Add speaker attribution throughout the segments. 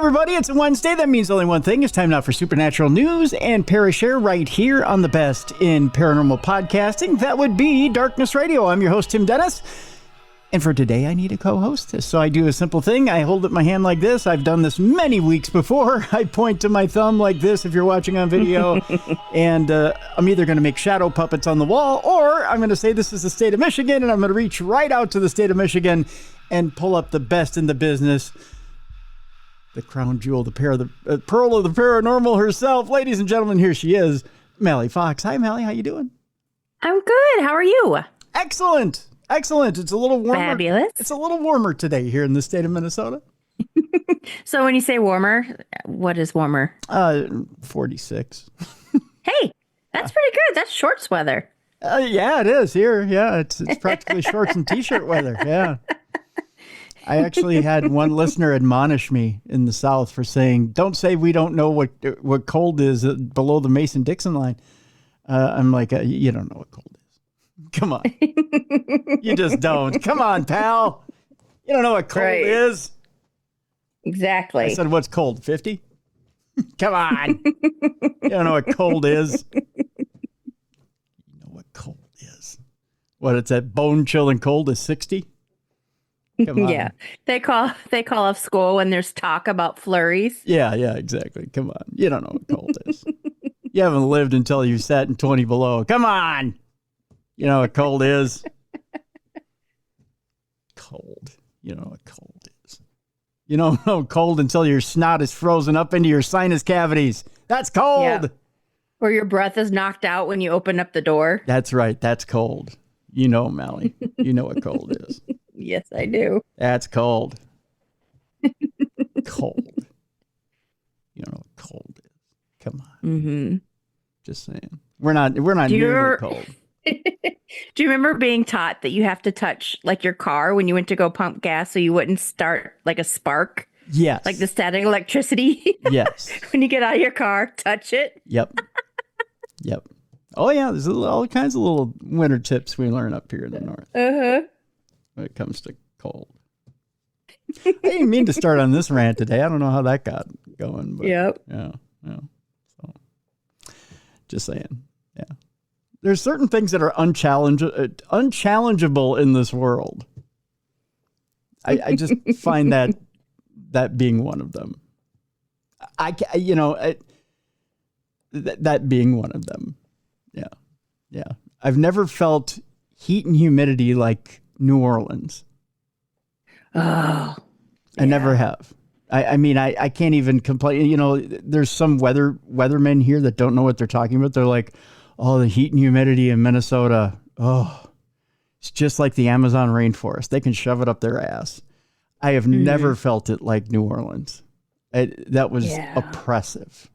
Speaker 1: everybody. It's a Wednesday. That means only one thing. It's time now for Supernatural News and Parashare right here on the best in paranormal podcasting. That would be Darkness Radio. I'm your host, Tim Dennis. And for today, I need a co-hostess. So I do a simple thing. I hold up my hand like this. I've done this many weeks before. I point to my thumb like this if you're watching on video. And I'm either going to make shadow puppets on the wall, or I'm going to say this is the state of Michigan, and I'm going to reach right out to the state of Michigan and pull up the best in the business. The crown jewel, the pearl of the paranormal herself. Ladies and gentlemen, here she is, Mallie Fox. Hi, Mallie. How you doing?
Speaker 2: I'm good. How are you?
Speaker 1: Excellent. Excellent. It's a little warmer.
Speaker 2: Fabulous.
Speaker 1: It's a little warmer today here in the state of Minnesota.
Speaker 2: So when you say warmer, what is warmer?
Speaker 1: 46.
Speaker 2: Hey, that's pretty good. That's shorts weather.
Speaker 1: Yeah, it is here. Yeah, it's practically shorts and t-shirt weather. Yeah. I actually had one listener admonish me in the South for saying, don't say we don't know what cold is below the Mason-Dixon line. I'm like, you don't know what cold is. Come on. You just don't. Come on, pal. You don't know what cold is.
Speaker 2: Exactly.
Speaker 1: I said, what's cold, 50? Come on. You don't know what cold is. You know what cold is. What, it's that bone-chilling cold is 60? Come on.
Speaker 2: Yeah, they call off school when there's talk about flurries.
Speaker 1: Yeah, exactly. Come on. You don't know what cold is. You haven't lived until you sat in 20 below. Come on. You know what cold is? Cold. You know what cold is. You don't know cold until your snot is frozen up into your sinus cavities. That's cold. Yeah.
Speaker 2: Or your breath is knocked out when you open up the door.
Speaker 1: That's right. That's cold. You know, Mallie. You know what cold is.
Speaker 2: Yes, I do.
Speaker 1: That's cold. Cold. You don't know what cold is. Come on.
Speaker 2: Mm-hmm.
Speaker 1: Just saying. We're not nearly cold.
Speaker 2: Do you remember being taught that you have to touch like your car when you went to go pump gas so you wouldn't start like a spark?
Speaker 1: Yes.
Speaker 2: Like the static electricity?
Speaker 1: Yes.
Speaker 2: When you get out of your car, touch it?
Speaker 1: Yep. Oh, yeah. There's all kinds of little winter tips we learn up here in the north.
Speaker 2: Uh-huh.
Speaker 1: When it comes to cold. I didn't mean to start on this rant today. I don't know how that got going. But
Speaker 2: yep.
Speaker 1: Yeah. So, just saying. Yeah. There's certain things that are unchallengeable in this world. I just find that being one of them. That being one of them. Yeah. I've never felt heat and humidity like New Orleans.
Speaker 2: Oh,
Speaker 1: I never have. I mean, I can't even complain. You know, there's some weathermen here that don't know what they're talking about. They're like, oh, the heat and humidity in Minnesota. Oh, it's just like the Amazon rainforest. They can shove it up their ass. I have never felt it like New Orleans. That was oppressive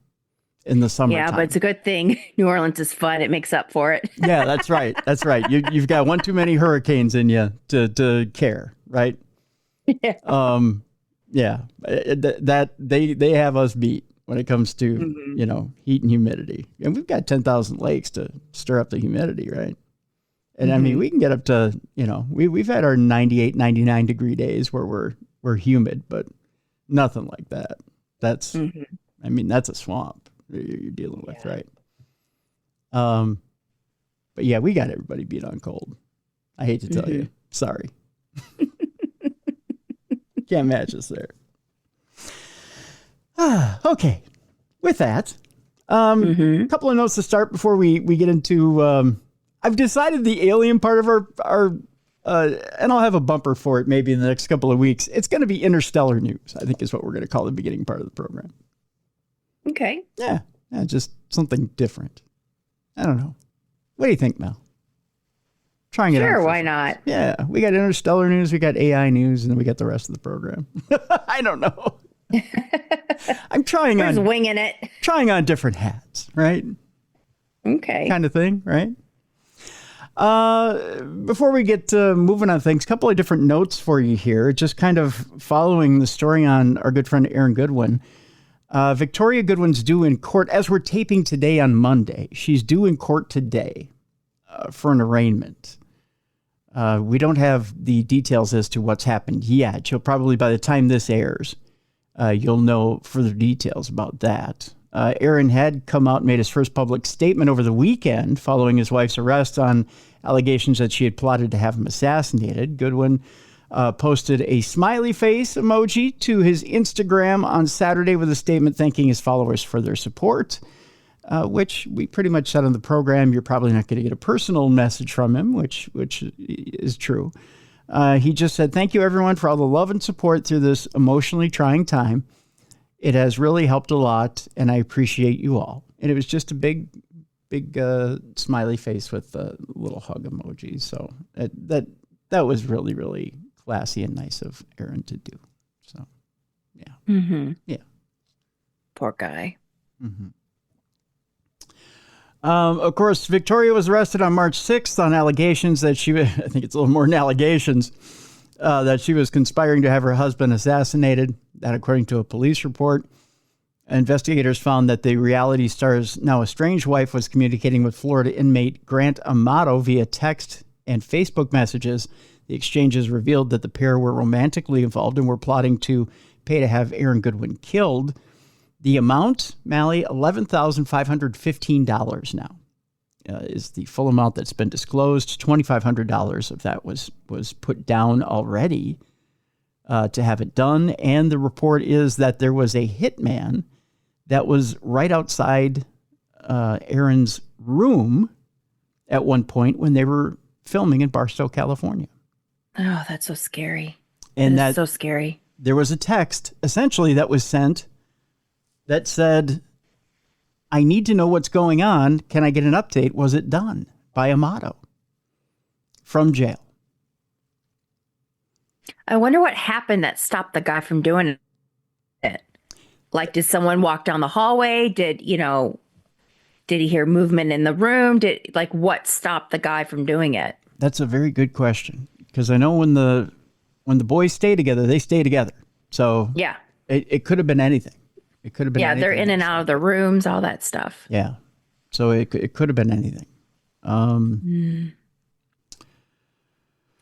Speaker 1: in the summertime.
Speaker 2: Yeah, but it's a good thing. New Orleans is fun. It makes up for it.
Speaker 1: Yeah, that's right. That's right. You've got one too many hurricanes in you to care, right?
Speaker 2: Yeah.
Speaker 1: That they have us beat when it comes to, heat and humidity. And we've got 10,000 lakes to stir up the humidity, right? And I mean, we can get up to, we've had our 98, 99 degree days where we're humid, but nothing like that. That's, I mean, that's a swamp you're dealing with, right? But yeah, we got everybody beat on cold. I hate to tell you. Sorry. Can't match us there. Okay. With that, a couple of notes to start before we get into, I've decided the alien part of our and I'll have a bumper for it maybe in the next couple of weeks. It's going to be interstellar news, I think is what we're going to call the beginning part of the program.
Speaker 2: Okay.
Speaker 1: Yeah, just something different. I don't know. What do you think, Mel? Trying it out.
Speaker 2: Sure, why not?
Speaker 1: Yeah, we got interstellar news, we got AI news, and then we got the rest of the program. I don't know. I'm
Speaker 2: winging it.
Speaker 1: Trying on different hats, right?
Speaker 2: Okay.
Speaker 1: Kind of thing, right? Before we get moving on things, a couple of different notes for you here, just kind of following the story on our good friend Aaron Goodwin. Victoria Goodwin's due in court as we're taping today on Monday. She's due in court today for an arraignment. We don't have the details as to what's happened yet. She'll probably, by the time this airs, you'll know further details about that. Aaron had come out and made his first public statement over the weekend following his wife's arrest on allegations that she had plotted to have him assassinated. Goodwin posted a smiley face emoji to his Instagram on Saturday with a statement thanking his followers for their support, which we pretty much said on the program. You're probably not going to get a personal message from him, which is true. He just said, "Thank you, everyone, for all the love and support through this emotionally trying time. It has really helped a lot, and I appreciate you all." And it was just a big smiley face with a little hug emoji. So that was really, really classy and nice of Aaron to do. So, yeah.
Speaker 2: Mm-hmm.
Speaker 1: Yeah.
Speaker 2: Poor guy.
Speaker 1: Mm-hmm. Of course, Victoria was arrested on March 6th on allegations that I think it's a little more than allegations, that she was conspiring to have her husband assassinated. That, according to a police report. Investigators found that the reality star's now estranged wife was communicating with Florida inmate Grant Amato via text and Facebook messages. The exchanges revealed that the pair were romantically involved and were plotting to pay to have Aaron Goodwin killed. The amount, Mallie, $11,515 now is the full amount that's been disclosed. $2,500 of that was put down already to have it done. And the report is that there was a hitman that was right outside Aaron's room at one point when they were filming in Barstow, California.
Speaker 2: Oh, that's so scary.
Speaker 1: And
Speaker 2: that's so scary.
Speaker 1: There was a text essentially that was sent that said, "I need to know what's going on. Can I get an update? Was it done?" by Amato from jail.
Speaker 2: I wonder what happened that stopped the guy from doing it. Like, did someone walk down the hallway? Did he hear movement in the room? What stopped the guy from doing it?
Speaker 1: That's a very good question, because I know when the boys stay together, they stay together. So
Speaker 2: yeah,
Speaker 1: it could have been anything. It could have been anything.
Speaker 2: They're in and out of the rooms, all that stuff.
Speaker 1: Yeah, so it could have been anything.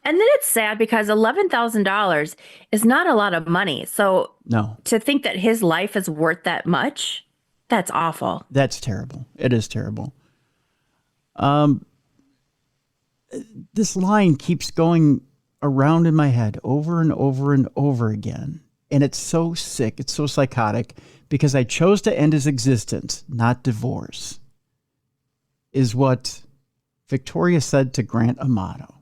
Speaker 2: And then it's sad because $11,000 is not a lot of money. So
Speaker 1: no,
Speaker 2: to think that his life is worth that much, that's awful.
Speaker 1: That's terrible. It is terrible. This line keeps going around in my head over and over and over again. And it's so sick. It's so psychotic, because I chose to end his existence, not divorce, is what Victoria said to Grant Amato.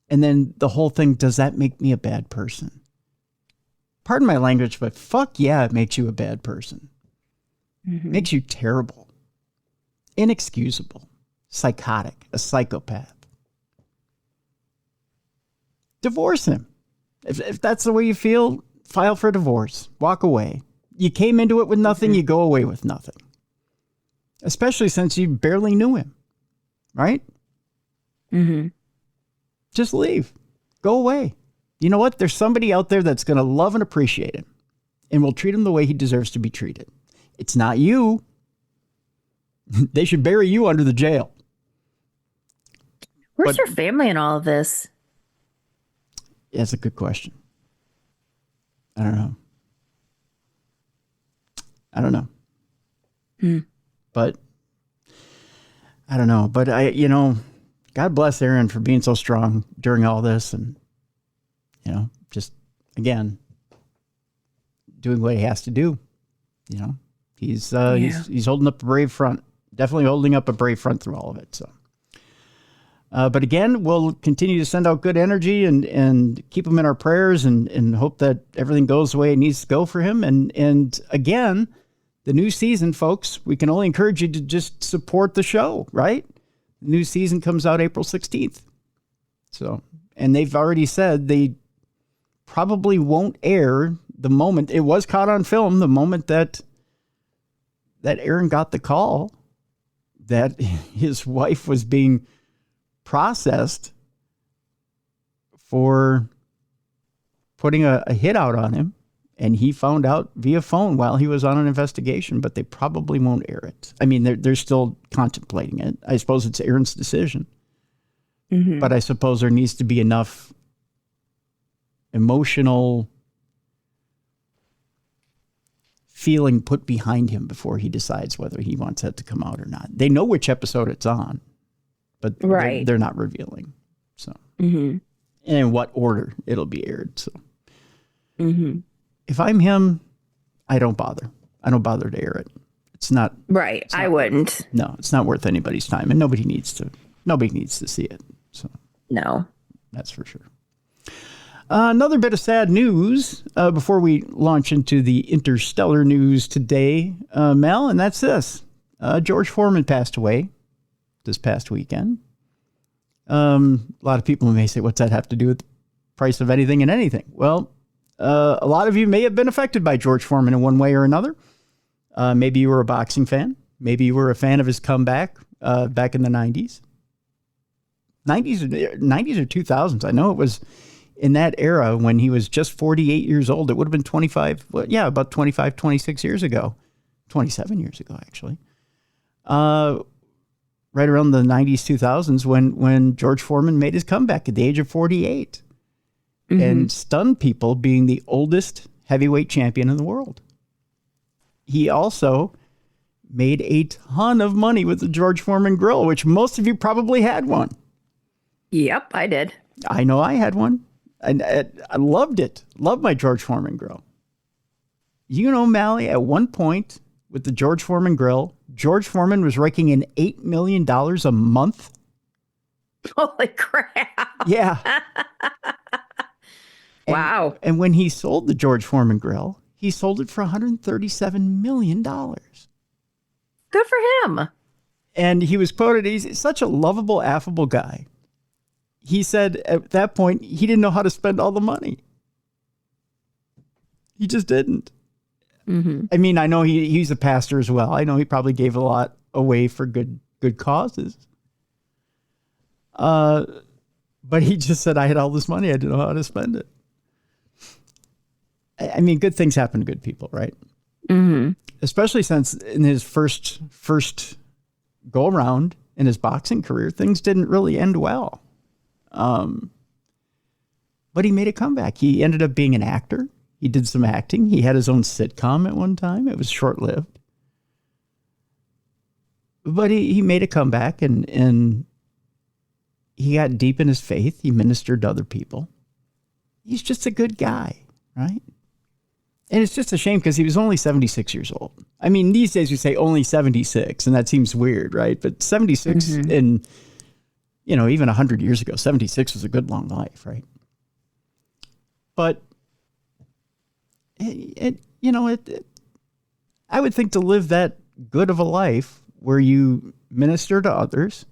Speaker 1: And then the whole thing, does that make me a bad person? Pardon my language, but fuck yeah, it makes you a bad person.
Speaker 2: Mm-hmm.
Speaker 1: Makes you terrible, inexcusable, psychotic, a psychopath. Divorce him. If that's the way you feel, file for divorce. Walk away. You came into it with nothing, mm-hmm. You go away with nothing. Especially since you barely knew him, right?
Speaker 2: Mm-hmm.
Speaker 1: Just leave. Go away. You know what? There's somebody out there that's going to love and appreciate him and will treat him the way he deserves to be treated. It's not you. They should bury you under the jail.
Speaker 2: Where's your family in all of this?
Speaker 1: That's a good question. I don't know. But I don't know. But God bless Aaron for being so strong during all this, and just again doing what he has to do. He's holding up a brave front. Definitely holding up a brave front through all of it. So, but again, we'll continue to send out good energy and keep him in our prayers and hope that everything goes the way it needs to go for him. And again, the new season, folks, we can only encourage you to just support the show, right? The new season comes out April 16th. So, and they've already said they probably won't air the moment it was caught on film, the moment that Aaron got the call that his wife was being processed for putting a hit out on him. And he found out via phone while he was on an investigation, but they probably won't air it. I mean, they're still contemplating it. I suppose it's Aaron's decision. Mm-hmm. But I suppose there needs to be enough emotional feeling put behind him before he decides whether he wants that to come out or not. They know which episode it's on, but they're not revealing. So, and in what order it'll be aired. So, if I'm him, I don't bother. I don't bother to air it. It's not
Speaker 2: right. I wouldn't.
Speaker 1: No, it's not worth anybody's time, and nobody needs to see it. So
Speaker 2: no,
Speaker 1: that's for sure. Another bit of sad news before we launch into the interstellar news today, Mel, and that's this. George Foreman passed away this past weekend. A lot of people may say, what's that have to do with the price of anything and anything? Well, a lot of you may have been affected by George Foreman in one way or another. Maybe you were a boxing fan. Maybe you were a fan of his comeback back in the 90s. 90s or 2000s. I know it was in that era when he was just 48 years old. It would have been 25, about 25, 26 years ago. 27 years ago, actually. Right around the 90s, 2000s, when George Foreman made his comeback at the age of 48 and stunned people, being the oldest heavyweight champion in the world. He also made a ton of money with the George Foreman grill, which most of you probably had one.
Speaker 2: Yep, I did.
Speaker 1: I know I had one. I loved it. Loved my George Foreman grill. You know, Mallie, at one point with the George Foreman grill, George Foreman was raking in $8 million a month.
Speaker 2: Holy crap.
Speaker 1: Yeah.
Speaker 2: Wow.
Speaker 1: And when he sold the George Foreman grill, he sold it for $137 million.
Speaker 2: Good for him.
Speaker 1: And he was quoted, he's such a lovable, affable guy. He said at that point, he didn't know how to spend all the money. He just didn't. I mean, I know he's a pastor as well. I know he probably gave a lot away for good causes. But he just said, I had all this money. I didn't know how to spend it. I mean, good things happen to good people, right? Especially since in his first go around in his boxing career, things didn't really end well. But he made a comeback. He ended up being an actor. He did some acting. He had his own sitcom at one time. It was short-lived. But he made a comeback and he got deep in his faith. He ministered to other people. He's just a good guy, right? And it's just a shame because he was only 76 years old. I mean, these days we say only 76, and that seems weird, right? But 76 in, even 100 years ago, 76 was a good long life, right? But, I would think to live that good of a life where you minister to others,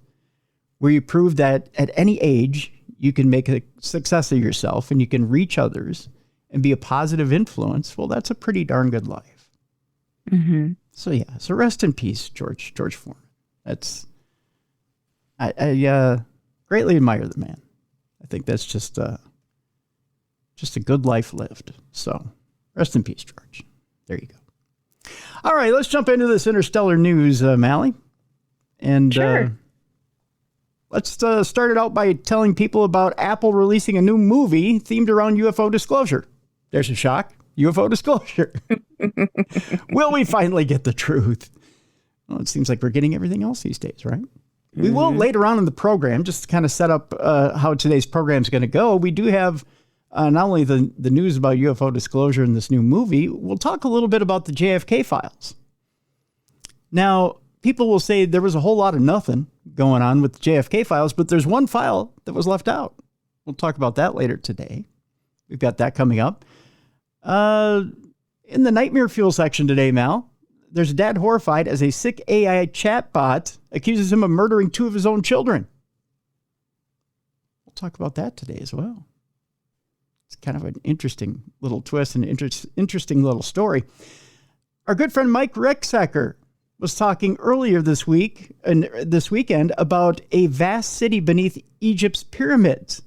Speaker 1: where you prove that at any age you can make a success of yourself and you can reach others and be a positive influence, well, that's a pretty darn good life. So rest in peace, George Foreman. I greatly admire the man. I think that's just a good life lived. So rest in peace, George. There you go. All right, let's jump into this interstellar news, Mallie. And
Speaker 2: sure.
Speaker 1: Let's start it out by telling people about Apple releasing a new movie themed around UFO disclosure. There's a shock. UFO disclosure. Will we finally get the truth? Well, it seems like we're getting everything else these days, right? We will later on in the program, just to kind of set up how today's program is going to go. We do have not only the news about UFO disclosure in this new movie, we'll talk a little bit about the JFK Files. Now, people will say there was a whole lot of nothing going on with the JFK Files, but there's one file that was left out. We'll talk about that later today. We've got that coming up. In the Nightmare Fuel section today, Mal, there's a dad horrified as a sick AI chatbot accuses him of murdering two of his own children. We'll talk about that today as well. It's kind of an interesting little twist and interesting little story. Our good friend Mike Ricksecker was talking earlier this weekend about a vast city beneath Egypt's pyramids.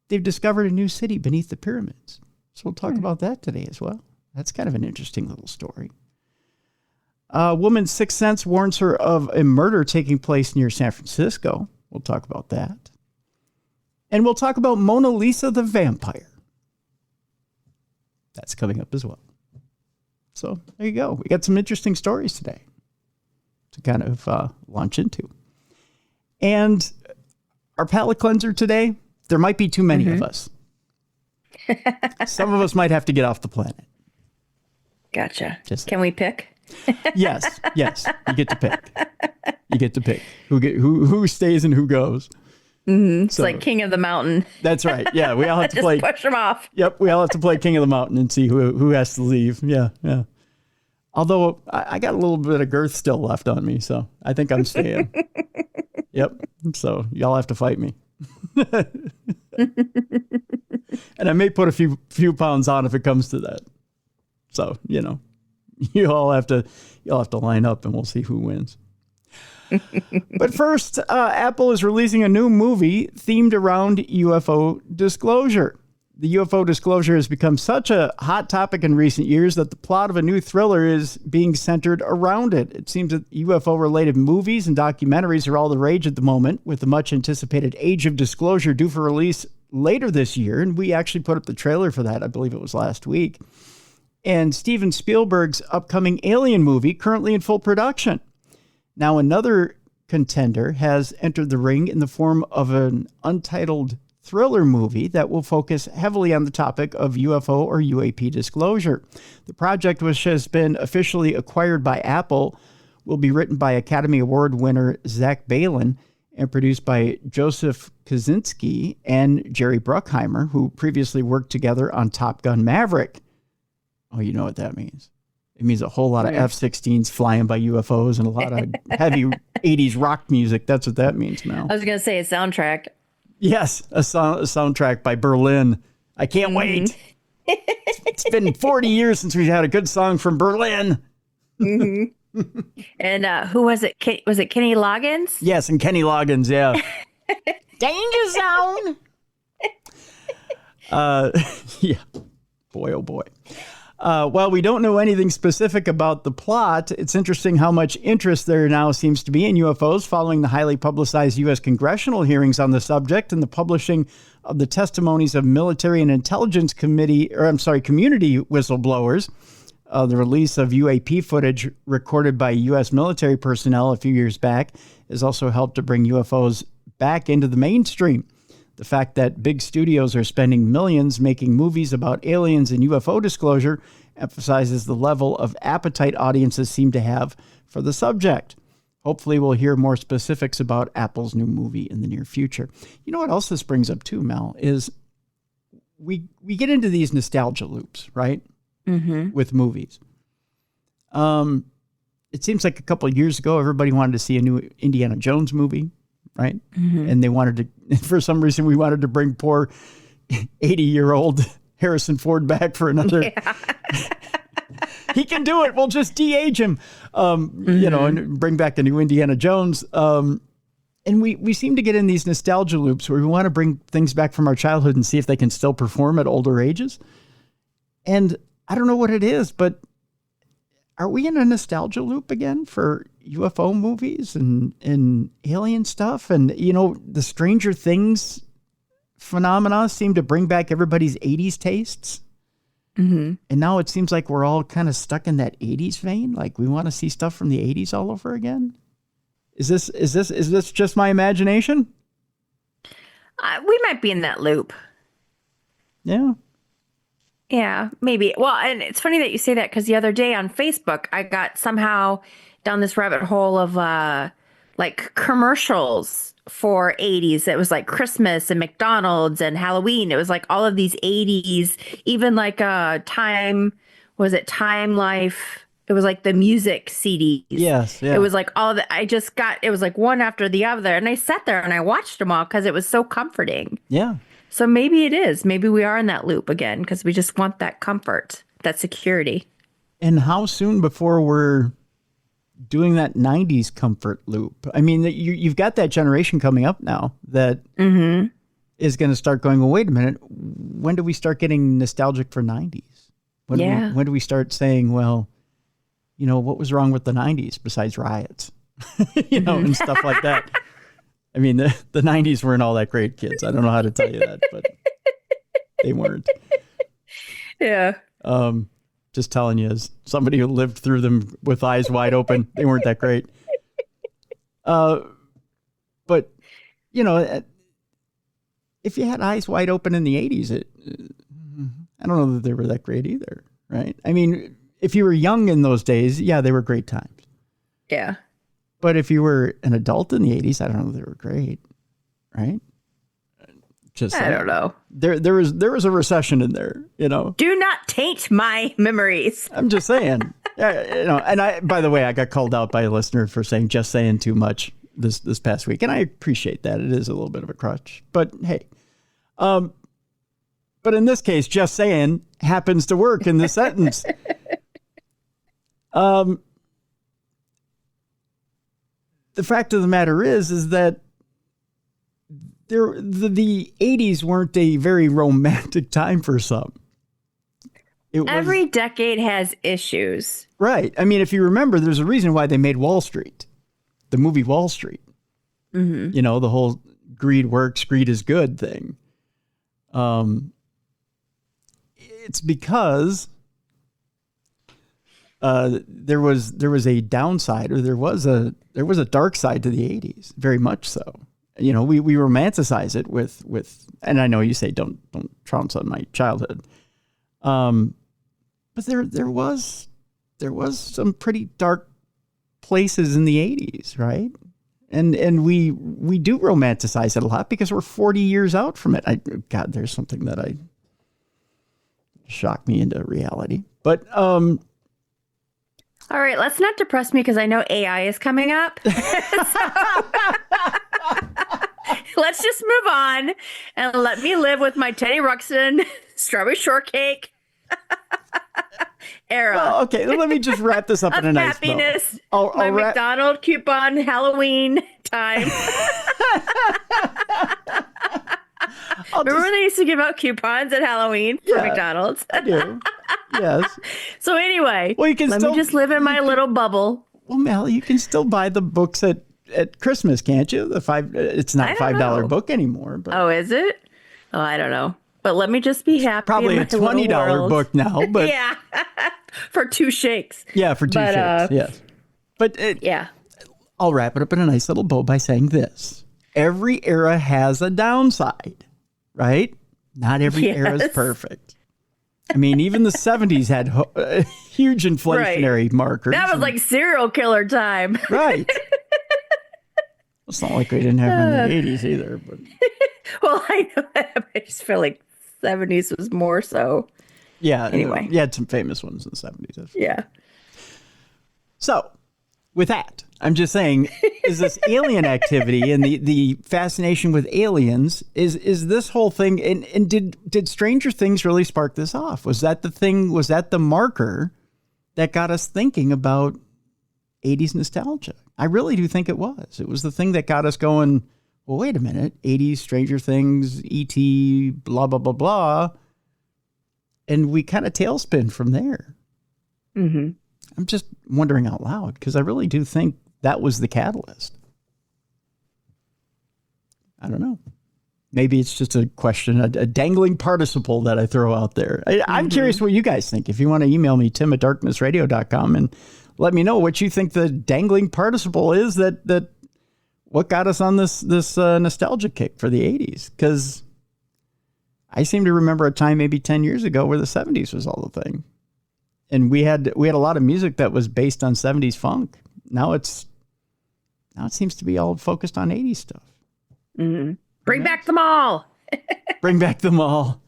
Speaker 1: They've discovered a new city beneath the pyramids. So we'll talk about that today as well. That's kind of an interesting little story. A woman's sixth sense warns her of a murder taking place near San Francisco. We'll talk about that. And we'll talk about Mona Lisa the vampire. That's coming up as well. So there you go. We got some interesting stories today to kind of launch into. And our palate cleanser today, there might be too many of us. Some of us might have to get off the planet.
Speaker 2: Gotcha. Can we pick?
Speaker 1: Yes. You get to pick. Who stays and who goes.
Speaker 2: Mm-hmm. It's like King of the Mountain.
Speaker 1: That's right. Yeah, we all have to play.
Speaker 2: Push them off.
Speaker 1: Yep, we all have to play King of the Mountain and see who has to leave. Yeah. Although I got a little bit of girth still left on me, so I think I'm staying. Yep. So y'all have to fight me. And I may put a few pounds on if it comes to that. So, you'll have to line up and we'll see who wins. But first, Apple is releasing a new movie themed around UFO disclosure. The UFO disclosure has become such a hot topic in recent years that the plot of a new thriller is being centered around it. It seems that UFO-related movies and documentaries are all the rage at the moment, with the much-anticipated Age of Disclosure due for release later this year. And we actually put up the trailer for that. I believe it was last week. And Steven Spielberg's upcoming Alien movie, currently in full production. Now, another contender has entered the ring in the form of an untitled thriller movie that will focus heavily on the topic of UFO or UAP disclosure. The project, which has been officially acquired by Apple, will be written by Academy Award winner Zach Balan and produced by Joseph Kosinski and Jerry Bruckheimer, who previously worked together on Top Gun Maverick. Oh, you know what that means. It means a whole lot of F-16s flying by UFOs and a lot of heavy 80s rock music. That's what that means, Mel.
Speaker 2: I was going to say a soundtrack.
Speaker 1: Yes, a soundtrack by Berlin. I can't wait. It's been 40 years since we've had a good song from Berlin.
Speaker 2: And who was it? Was it Kenny Loggins?
Speaker 1: Yes, and Kenny Loggins, yeah. Danger zone. Yeah. Boy, oh boy. While we don't know anything specific about the plot, it's interesting how much interest there now seems to be in UFOs following the highly publicized U.S. congressional hearings on the subject and the publishing of the testimonies of military and intelligence community whistleblowers. The release of UAP footage recorded by U.S. military personnel a few years back has also helped to bring UFOs back into the mainstream. The fact that big studios are spending millions making movies about aliens and UFO disclosure emphasizes the level of appetite audiences seem to have for the subject. Hopefully we'll hear more specifics about Apple's new movie in the near future. You know what else this brings up too, Mel, is we get into these nostalgia loops, right? With movies. It seems like a couple of years ago, everybody wanted to see a new Indiana Jones movie. Right. And they wanted to, for some reason, we wanted to bring poor 80-year-old Harrison Ford back for another. Yeah. He can do it. We'll just de-age him, and bring back a new Indiana Jones. And we seem to get in these nostalgia loops where we want to bring things back from our childhood and see if they can still perform at older ages. And I don't know what it is, but are we in a nostalgia loop again for UFO movies and alien stuff? And, the Stranger Things phenomena seem to bring back everybody's 80s tastes. And now it seems like we're all kind of stuck in that 80s vein. Like we want to see stuff from the 80s all over again. Is this just my imagination?
Speaker 2: We might be in that loop.
Speaker 1: Yeah.
Speaker 2: Yeah, maybe. Well, and it's funny that you say that because the other day on Facebook, I got somehow down this rabbit hole of like commercials for 80s. It was like Christmas and McDonald's and Halloween. It was like all of these 80s, even like Time Life? It was like the music CDs.
Speaker 1: Yes. Yeah.
Speaker 2: It was like all that it was like one after the other. And I sat there and I watched them all because it was so comforting.
Speaker 1: Yeah.
Speaker 2: So maybe it is. Maybe we are in that loop again because we just want that comfort, that security.
Speaker 1: And how soon before we're doing that 90s comfort loop? I mean, you've got that generation coming up now that is going to start going, well, wait a minute. When do we start getting nostalgic for 90s? When do we start saying, well, what was wrong with the 90s besides riots? And stuff like that. I mean, the 90s weren't all that great, kids. I don't know how to tell you that, but they weren't.
Speaker 2: Yeah.
Speaker 1: Just telling you, as somebody who lived through them with eyes wide open, they weren't that great. But, you know, if you had eyes wide open in the 80s, I don't know that they were that great either, right? I mean, if you were young in those days, yeah, they were great times.
Speaker 2: Yeah.
Speaker 1: But if you were an adult in the 80s, I don't know if they were great, right?
Speaker 2: I don't know.
Speaker 1: There was a recession in there, you know.
Speaker 2: Do not taint my memories.
Speaker 1: I'm just saying. Yeah, you know, and by the way, I got called out by a listener for saying just saying too much this past week, and I appreciate that. It is a little bit of a crutch, but hey. But in this case, just saying happens to work in this sentence. The fact of the matter is that the 80s weren't a very romantic time for some.
Speaker 2: Every decade has issues.
Speaker 1: Right. I mean, if you remember, there's a reason why they made Wall Street, the movie Wall Street. Mm-hmm. You know, the whole greed works, greed is good thing. It's because there was a downside, or there was a dark side to the 80s, very much so. You know, we romanticize it with, and I know you say don't trounce on my childhood, but there was some pretty dark places in the 80s, right? And we do romanticize it a lot because we're 40 years out from it. God, there's something that shocked me into reality, but
Speaker 2: all right, let's not depress me because I know AI is coming up. Let's just move on and let me live with my Teddy Ruxpin strawberry shortcake era.
Speaker 1: Well, okay, let me just wrap this up in a nice bow.
Speaker 2: Happiness. My McDonald's coupon Halloween time. Remember when they used to give out coupons at Halloween for McDonald's?
Speaker 1: I do. Yes.
Speaker 2: So anyway,
Speaker 1: well, let me
Speaker 2: just live in my little bubble.
Speaker 1: Well, Mallie, you can still buy the books at Christmas, can't you? It's not $5 book anymore. But.
Speaker 2: Oh, is it? Oh, I don't know. But let me just be happy.
Speaker 1: Probably a $20 book now, but
Speaker 2: yeah, for 2 shakes.
Speaker 1: Yeah, for 2 shakes. Yes. But
Speaker 2: yeah,
Speaker 1: I'll wrap it up in a nice little bow by saying this: every era has a downside, right? Not every era is perfect. I mean, even the 70s had huge inflationary markers.
Speaker 2: That was like serial killer time.
Speaker 1: Right. It's not like we didn't have it in the 80s either. But.
Speaker 2: Well, I know that. I just feel like 70s was more so.
Speaker 1: Yeah.
Speaker 2: Anyway.
Speaker 1: You had some famous ones in the 70s.
Speaker 2: Yeah.
Speaker 1: So, with that, I'm just saying, is this alien activity and the fascination with aliens, is this whole thing, and did Stranger Things really spark this off? Was that the thing, was that the marker that got us thinking about 80s nostalgia? I really do think it was. It was the thing that got us going, well, wait a minute, 80s, Stranger Things, E.T., blah, blah, blah, blah. And we kind of tailspin from there.
Speaker 2: Mm-hmm.
Speaker 1: I'm just wondering out loud because I really do think that was the catalyst. I don't know. Maybe it's just a question, a dangling participle that I throw out there. I'm curious what you guys think. If you want to email me, tim@darknessradio.com, and let me know what you think the dangling participle is that what got us on this nostalgia kick for the 80s. Because I seem to remember a time maybe 10 years ago where the 70s was all the thing. And we had a lot of music that was based on 70s funk. Now it seems to be all focused on 80s stuff.
Speaker 2: Mm-hmm. Bring back the mall.
Speaker 1: Bring back the mall.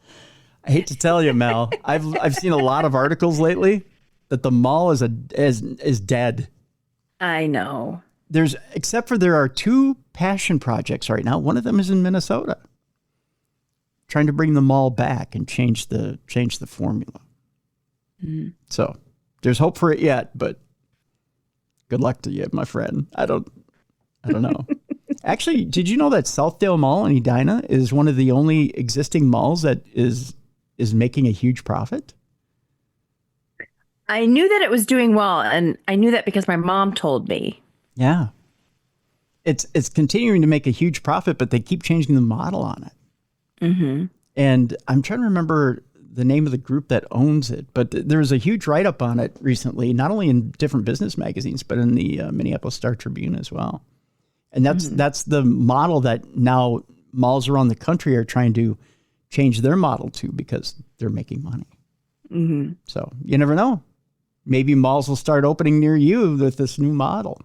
Speaker 1: I hate to tell you, Mel, I've seen a lot of articles lately that the mall is dead.
Speaker 2: I know.
Speaker 1: Except for there are 2 passion projects right now. One of them is in Minnesota, trying to bring the mall back and change the formula. Mm-hmm. So there's hope for it yet, but good luck to you, my friend. I don't know. Actually, did you know that Southdale Mall in Edina is one of the only existing malls that is making a huge profit?
Speaker 2: I knew that it was doing well, and I knew that because my mom told me.
Speaker 1: Yeah. It's continuing to make a huge profit, but they keep changing the model on it. Mm-hmm. And I'm trying to remember the name of the group that owns it, but there was a huge write-up on it recently, not only in different business magazines, but in the Minneapolis Star-Tribune as well. And that's the model that now malls around the country are trying to change their model to, because they're making money.
Speaker 2: Mm-hmm.
Speaker 1: So you never know. Maybe malls will start opening near you with this new model.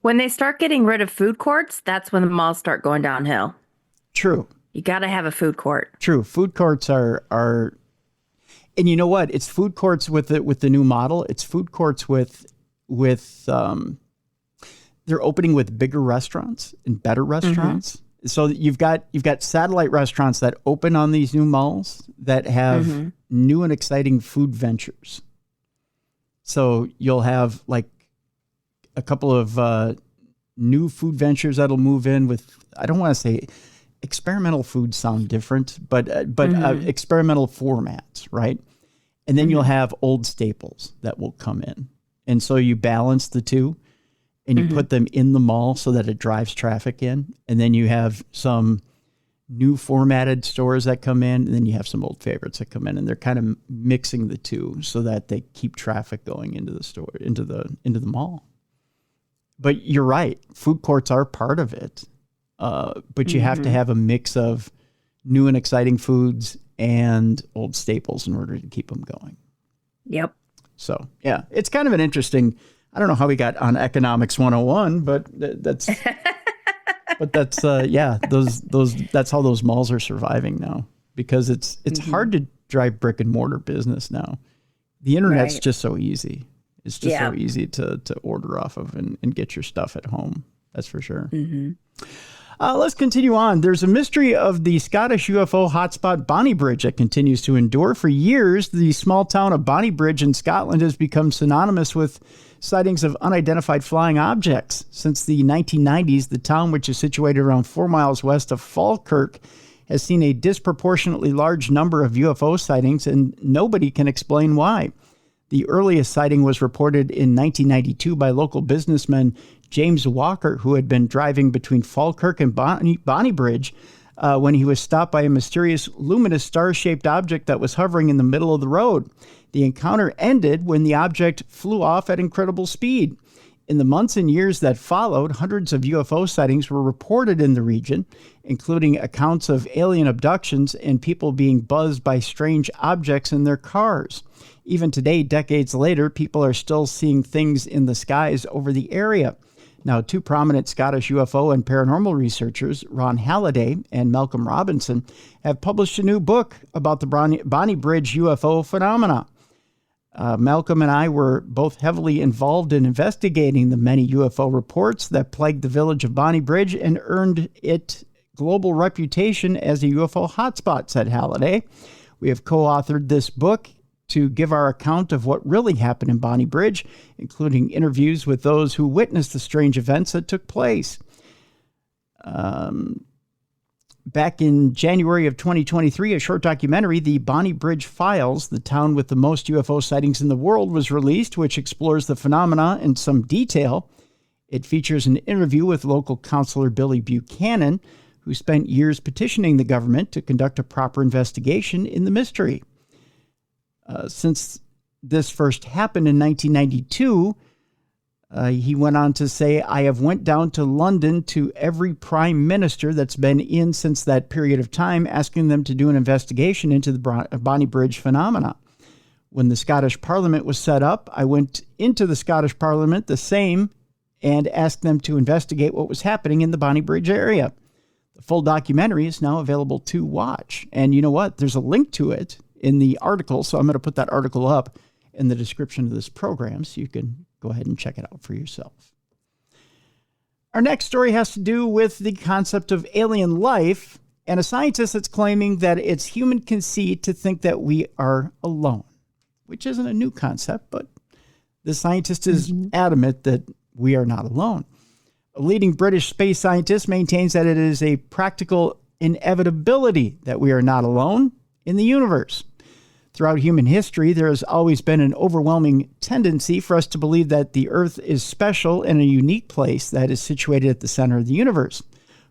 Speaker 2: When they start getting rid of food courts, that's when the malls start going downhill. True. You got to have a food court.
Speaker 1: True. Food courts are, and you know what? It's food courts with the new model. It's food courts with they're opening with bigger restaurants and better restaurants. Mm-hmm. So you've got satellite restaurants that open on these new malls that have new and exciting food ventures. So you'll have like a couple of new food ventures that'll move in with, I don't want to say experimental foods sound different, but experimental formats, right? And then you'll have old staples that will come in. And so you balance the two and you put them in the mall so that it drives traffic in. And then you have some new formatted stores that come in, and then you have some old favorites that come in, and they're kind of mixing the two so that they keep traffic going into the store, into the mall. But you're right. Food courts are part of it. But you have to have a mix of new and exciting foods and old staples in order to keep them going. Yep. So, yeah, it's kind of an interesting, I don't know how we got on Economics 101, but that's, that's how those malls are surviving now, because it's hard to drive brick and mortar business now. The internet's just so easy. It's just so easy to order off of and get your stuff at home. That's for sure. Mm-hmm. Let's continue on. There's a mystery of the Scottish UFO hotspot Bonnybridge that continues to endure. For years, the small town of Bonnybridge in Scotland has become synonymous with sightings of unidentified flying objects. Since the 1990s, the town, which is situated around 4 miles west of Falkirk, has seen a disproportionately large number of UFO sightings, and nobody can explain why. The earliest sighting was reported in 1992 by local businessman James Walker, who had been driving between Falkirk and Bonnybridge when he was stopped by a mysterious luminous star-shaped object that was hovering in the middle of the road. The encounter ended when the object flew off at incredible speed. In the months and years that followed, hundreds of UFO sightings were reported in the region, including accounts of alien abductions and people being buzzed by strange objects in their cars. Even today, decades later, people are still seeing things in the skies over the area. Now, two prominent Scottish UFO and paranormal researchers, Ron Halliday and Malcolm Robinson, have published a new book about the Bonnybridge UFO phenomena. Malcolm and I were both heavily involved in investigating the many UFO reports that plagued the village of Bonnybridge and earned it global reputation as a UFO hotspot, said Halliday. We have co-authored this book to give our account of what really happened in Bonnybridge, including interviews with those who witnessed the strange events that took place. Back in January of 2023, a short documentary, The Bonnybridge Files, the town with the most UFO sightings in the world, was released, which explores the phenomena in some detail. It features an interview with local councillor Billy Buchanan, who spent years petitioning the government to conduct a proper investigation in the mystery. Since this first happened in 1992, he went on to say, I have went down to London to every prime minister that's been in since that period of time, asking them to do an investigation into the Bonnybridge phenomena. When the Scottish Parliament was set up, I went into the Scottish Parliament the same and asked them to investigate what was happening in the Bonnybridge area. The full documentary is now available to watch. And you know what? There's a link to it in the article, so I'm going to put that article up in the description of this program so you can go ahead and check it out for yourself. Our next story has to do with the concept of alien life and a scientist that's claiming that it's human conceit to think that we are alone, which isn't a new concept, but the scientist is adamant that we are not alone. A leading British space scientist maintains that it is a practical inevitability that we are not alone in the universe. Throughout human history, there has always been an overwhelming tendency for us to believe that the Earth is special and a unique place that is situated at the center of the universe.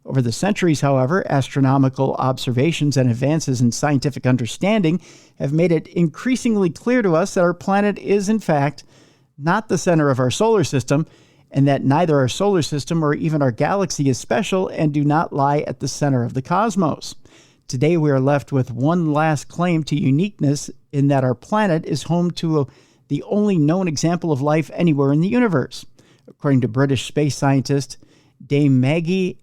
Speaker 1: Over the centuries, however, astronomical observations and advances in scientific understanding have made it increasingly clear to us that our planet is, in fact, not the center of our solar system, and that neither our solar system or even our galaxy is special and do not lie at the center of the cosmos. Today, we are left with one last claim to uniqueness in that our planet is home to the only known example of life anywhere in the universe. According to British space scientist Dame Maggie,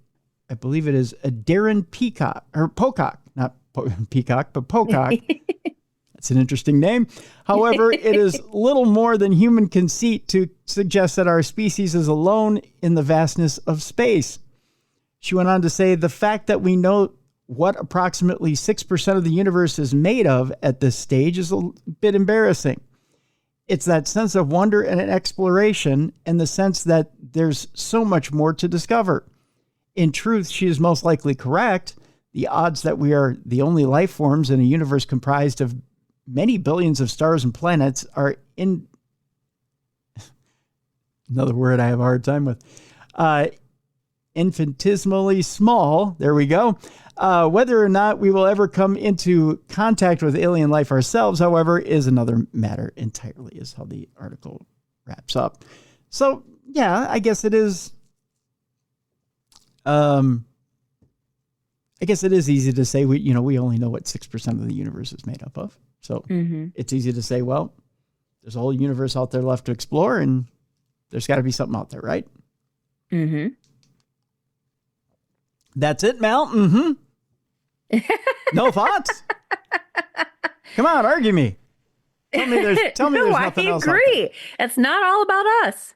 Speaker 1: I believe it is a Darren Peacock, or Pocock, not Peacock, but Pocock. That's an interesting name. However, it is little more than human conceit to suggest that our species is alone in the vastness of space. She went on to say, the fact that we know what approximately 6% of the universe is made of at this stage is a bit embarrassing. It's that sense of wonder and exploration and the sense that there's so much more to discover. In truth, she is most likely correct. The odds that we are the only life forms in a universe comprised of many billions of stars and planets are another word I have a hard time with, infinitesimally small. There we go. Whether or not we will ever come into contact with alien life ourselves, however, is another matter entirely, is how the article wraps up. So, yeah, I guess it is. I guess it is easy to say we only know what 6% of the universe is made up of. So It's easy to say, well, there's a whole universe out there left to explore, and there's got to be something out there, right?
Speaker 2: Mm-hmm.
Speaker 1: That's it, Mal. Mm-hmm. No thoughts? Come on, argue me. Tell me there's nothing else.
Speaker 2: I agree. It's not all about us.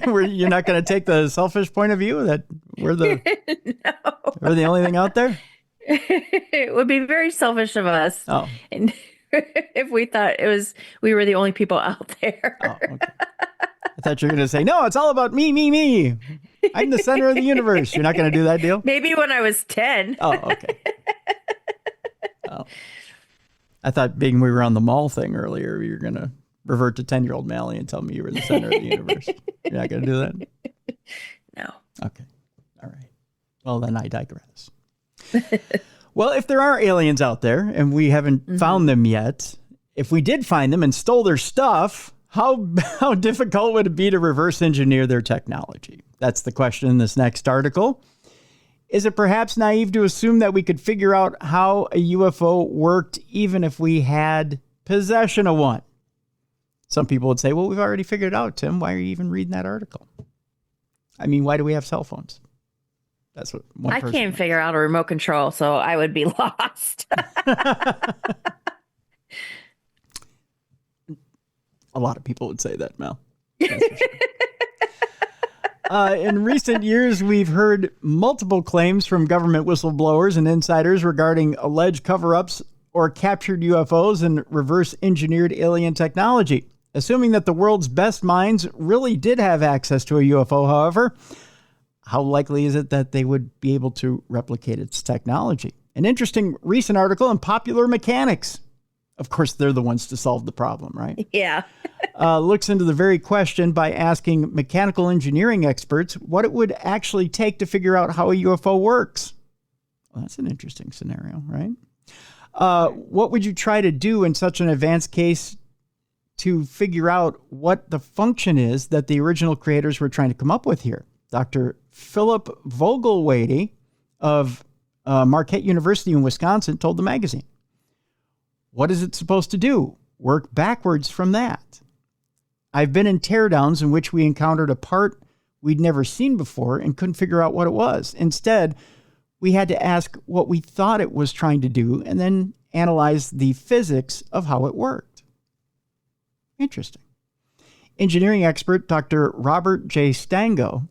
Speaker 1: You're not going to take the selfish point of view that we're the only thing out there?
Speaker 2: It would be very selfish of us.
Speaker 1: Oh.
Speaker 2: And if we thought we were the only people out there.
Speaker 1: Oh, okay. I thought you were going to say, no, it's all about me. I'm the center of the universe. You're not going to do that deal?
Speaker 2: Maybe when I was 10.
Speaker 1: Oh, okay. Oh. I thought being we were on the mall thing earlier, you were going to revert to 10-year-old Mallie and tell me you were the center of the universe. You're not going to do that?
Speaker 2: No.
Speaker 1: Okay. All right. Well, then I digress. Well, if there are aliens out there and we haven't found them yet, if we did find them and stole their stuff, how difficult would it be to reverse engineer their technology? That's the question in this next article. Is it perhaps naive to assume that we could figure out how a UFO worked even if we had possession of one? Some people would say, well, we've already figured it out, Tim. Why are you even reading that article? I mean, why do we have cell phones? That's what one person
Speaker 2: can't figure out a remote control, so I would be lost.
Speaker 1: A lot of people would say that, Mel. That's for sure. In recent years, we've heard multiple claims from government whistleblowers and insiders regarding alleged cover-ups or captured UFOs and reverse engineered alien technology. Assuming that the world's best minds really did have access to a UFO, however, how likely is it that they would be able to replicate its technology? An interesting recent article in Popular Mechanics, of course, they're the ones to solve the problem, right?
Speaker 2: Yeah.
Speaker 1: Looks into the very question by asking mechanical engineering experts what it would actually take to figure out how a UFO works. Well, that's an interesting scenario, right? What would you try to do in such an advanced case to figure out what the function is that the original creators were trying to come up with here? Dr. Philip Vogelwady of Marquette University in Wisconsin told the magazine. What is it supposed to do? Work backwards from that. I've been in teardowns in which we encountered a part we'd never seen before and couldn't figure out what it was. Instead, we had to ask what we thought it was trying to do and then analyze the physics of how it worked. Interesting. Engineering expert Dr. Robert J. Stango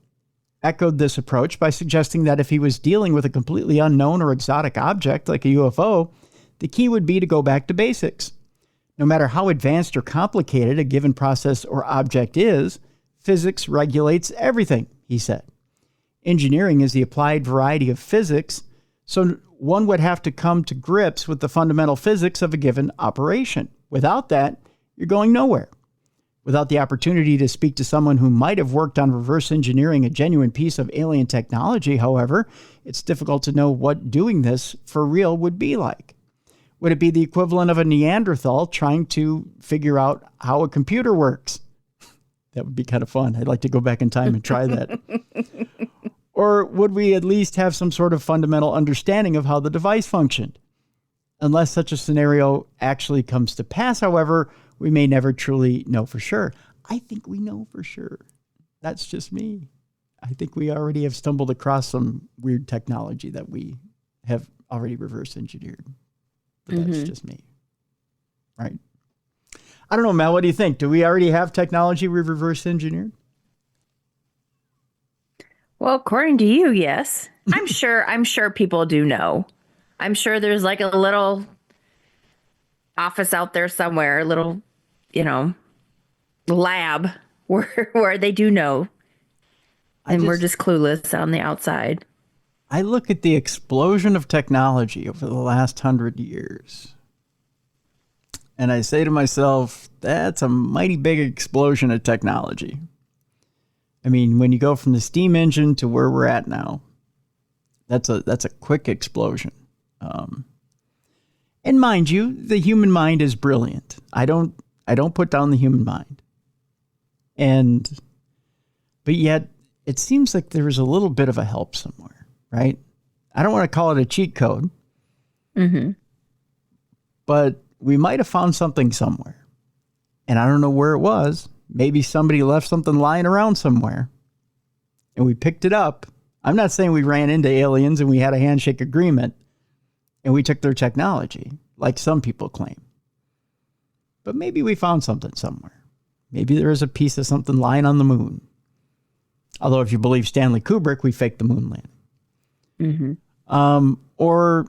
Speaker 1: echoed this approach by suggesting that if he was dealing with a completely unknown or exotic object like a UFO, the key would be to go back to basics. No matter how advanced or complicated a given process or object is, physics regulates everything, he said. Engineering is the applied variety of physics, so one would have to come to grips with the fundamental physics of a given operation. Without that, you're going nowhere. Without the opportunity to speak to someone who might have worked on reverse engineering a genuine piece of alien technology, however, it's difficult to know what doing this for real would be like. Would it be the equivalent of a Neanderthal trying to figure out how a computer works? That would be kind of fun. I'd like to go back in time and try that. Or would we at least have some sort of fundamental understanding of how the device functioned? Unless such a scenario actually comes to pass, however, we may never truly know for sure. I think we know for sure. That's just me. I think we already have stumbled across some weird technology that we have already reverse engineered. But that's just me. Right? I don't know, Mel, what do you think? Do we already have technology we've reverse engineered?
Speaker 2: Well, according to you, yes. I'm sure people do know. I'm sure there's like a little office out there somewhere, a little, lab where they do know. And we're just clueless on the outside.
Speaker 1: I look at the explosion of technology over the last 100 years. And I say to myself, that's a mighty big explosion of technology. I mean, when you go from the steam engine to where we're at now, that's a quick explosion. And mind you, the human mind is brilliant. I don't put down the human mind. But yet it seems like there is a little bit of a help somewhere, right? I don't want to call it a cheat code. But we might have found something somewhere. And I don't know where it was. Maybe somebody left something lying around somewhere and we picked it up. I'm not saying we ran into aliens and we had a handshake agreement and we took their technology like some people claim. But maybe we found something somewhere. Maybe there is a piece of something lying on the moon. Although if you believe Stanley Kubrick, we faked the moon landing. Or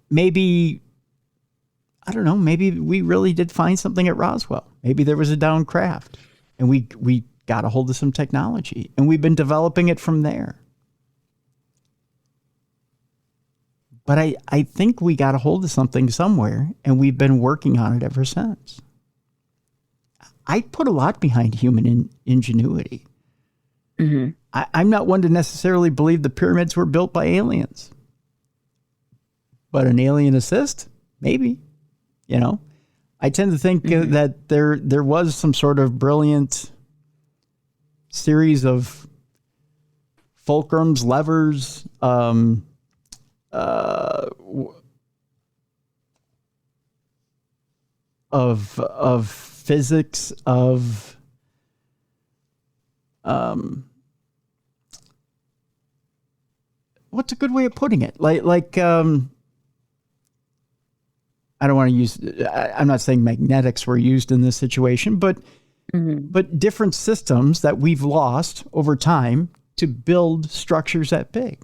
Speaker 1: maybe, I don't know, maybe we really did find something at Roswell. Maybe there was a downed craft and we got a hold of some technology and we've been developing it from there. But I think we got a hold of something somewhere and we've been working on it ever since. I put a lot behind human ingenuity. I'm not one to necessarily believe the pyramids were built by aliens. But an alien assist? Maybe. I tend to think that there was some sort of brilliant series of fulcrums, levers, of physics, of what's a good way of putting it? Like I don't want to use, I'm not saying magnetics were used in this situation, but different systems that we've lost over time to build structures that big.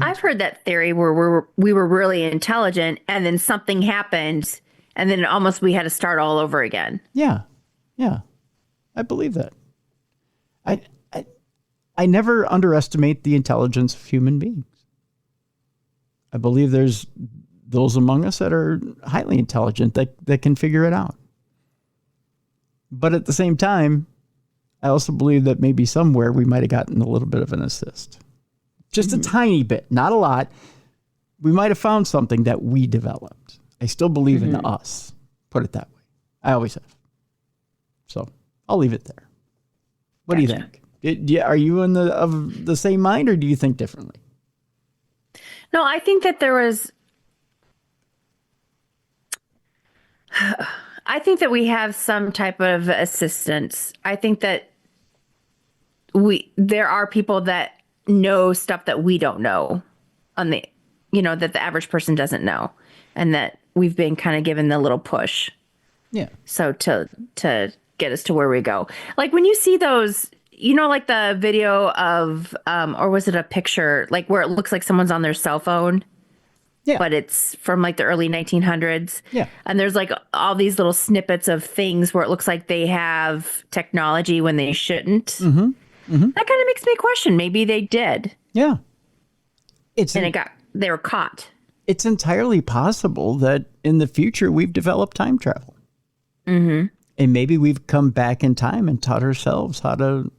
Speaker 2: I've heard that theory where we were really intelligent and then something happened and then almost we had to start all over again.
Speaker 1: Yeah. I believe that. I never underestimate the intelligence of human beings. I believe there's those among us that are highly intelligent that can figure it out. But at the same time, I also believe that maybe somewhere we might have gotten a little bit of an assist. Just a tiny bit, not a lot. We might have found something that we developed. I still believe in us. Put it that way. I always have. So I'll leave it there. What do you think? Are you of the same mind or do you think differently?
Speaker 2: No, I think that there was... I think that we have some type of assistance. I think that there are people that know stuff that we don't know that the average person doesn't know, and that we've been kind of given the little push.
Speaker 1: Yeah.
Speaker 2: So to get us to where we go, like when you see those, like the video of, or was it a picture, like where it looks like someone's on their cell phone.
Speaker 1: Yeah.
Speaker 2: But it's from like the early 1900s.
Speaker 1: Yeah.
Speaker 2: And there's like all these little snippets of things where it looks like they have technology when they shouldn't. That kind of makes me question. Maybe they did.
Speaker 1: Yeah.
Speaker 2: They were caught. It's
Speaker 1: entirely possible that in the future we've developed time travel. And maybe we've come back in time and taught ourselves how to,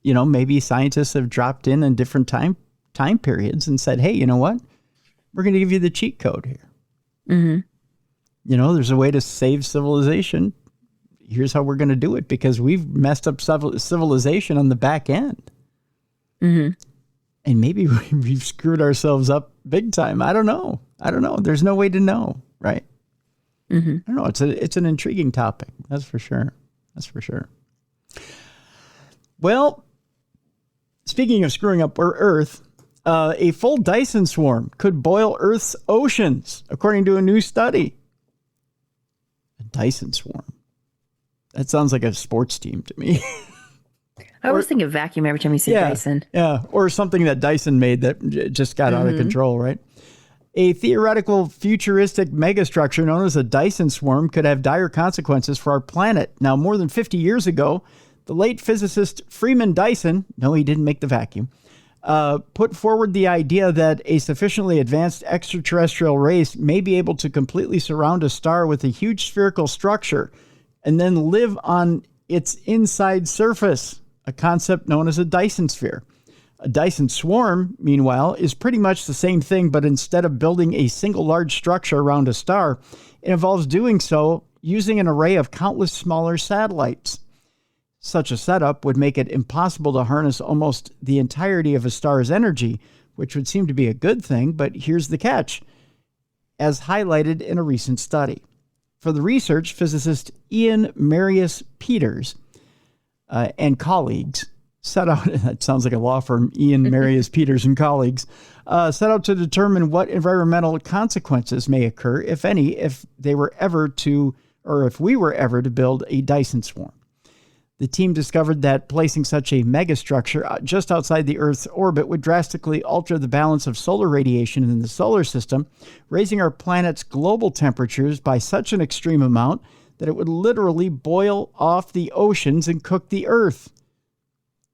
Speaker 1: maybe scientists have dropped in different time periods and said, hey, you know what? We're going to give you the cheat code here.
Speaker 2: Mm-hmm.
Speaker 1: There's a way to save civilization. Here's how we're going to do it because we've messed up civilization on the back end.
Speaker 2: Mm-hmm. And
Speaker 1: maybe we've screwed ourselves up big time. I don't know. There's no way to know, right?
Speaker 2: Mm-hmm.
Speaker 1: I don't know. It's an intriguing topic. That's for sure. Well, speaking of screwing up our Earth, a full Dyson swarm could boil Earth's oceans, according to a new study. A Dyson swarm. That sounds like a sports team to me.
Speaker 2: I always think of vacuum every time you say Dyson.
Speaker 1: Yeah, or something that Dyson made that just got out of control, right? A theoretical futuristic megastructure known as a Dyson swarm could have dire consequences for our planet. Now, more than 50 years ago, the late physicist Freeman Dyson, no, he didn't make the vacuum, put forward the idea that a sufficiently advanced extraterrestrial race may be able to completely surround a star with a huge spherical structure and then live on its inside surface, a concept known as a Dyson sphere. A Dyson swarm, meanwhile, is pretty much the same thing, but instead of building a single large structure around a star, it involves doing so using an array of countless smaller satellites. Such a setup would make it impossible to harness almost the entirety of a star's energy, which would seem to be a good thing, but here's the catch, as highlighted in a recent study. For the research, physicist Ian Marius Peters and colleagues set out, that sounds like a law firm, Ian Marius Peters and colleagues, set out to determine what environmental consequences may occur, if any, if we were ever to build a Dyson swarm. The team discovered that placing such a megastructure just outside the Earth's orbit would drastically alter the balance of solar radiation in the solar system, raising our planet's global temperatures by such an extreme amount that it would literally boil off the oceans and cook the Earth.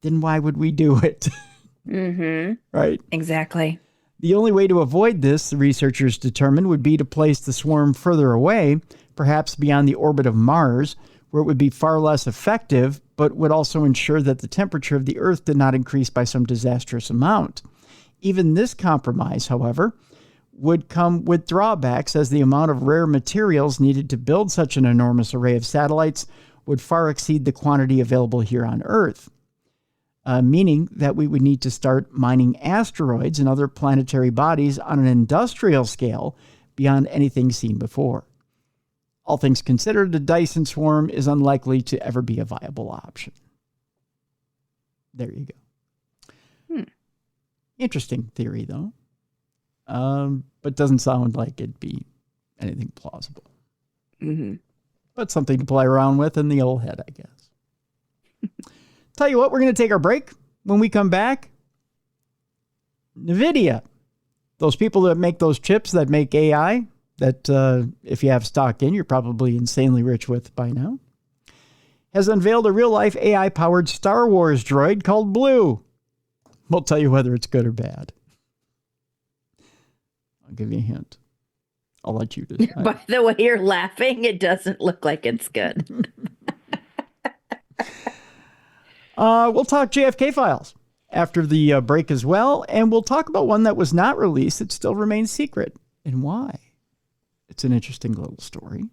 Speaker 1: Then why would we do it?
Speaker 2: Mm-hmm.
Speaker 1: Right?
Speaker 2: Exactly.
Speaker 1: The only way to avoid this, the researchers determined, would be to place the swarm further away, perhaps beyond the orbit of Mars, where it would be far less effective, but would also ensure that the temperature of the Earth did not increase by some disastrous amount. Even this compromise, however, would come with drawbacks, as the amount of rare materials needed to build such an enormous array of satellites would far exceed the quantity available here on Earth, meaning that we would need to start mining asteroids and other planetary bodies on an industrial scale beyond anything seen before. All things considered, the Dyson swarm is unlikely to ever be a viable option. There you go. Interesting theory, though. But doesn't sound like it'd be anything plausible.
Speaker 2: Mm-hmm.
Speaker 1: But something to play around with in the old head, I guess. Tell you what, we're going to take our break. When we come back, NVIDIA, those people that make those chips that make AI, that if you have stock in, you're probably insanely rich with by now, has unveiled a real-life AI-powered Star Wars droid called Blue. We'll tell you whether it's good or bad. I'll give you a hint. I'll let you decide.
Speaker 2: By the way you're laughing, it doesn't look like it's good.
Speaker 1: We'll talk JFK Files after the break as well, and we'll talk about one that was not released that still remains secret, and why. It's an interesting little story.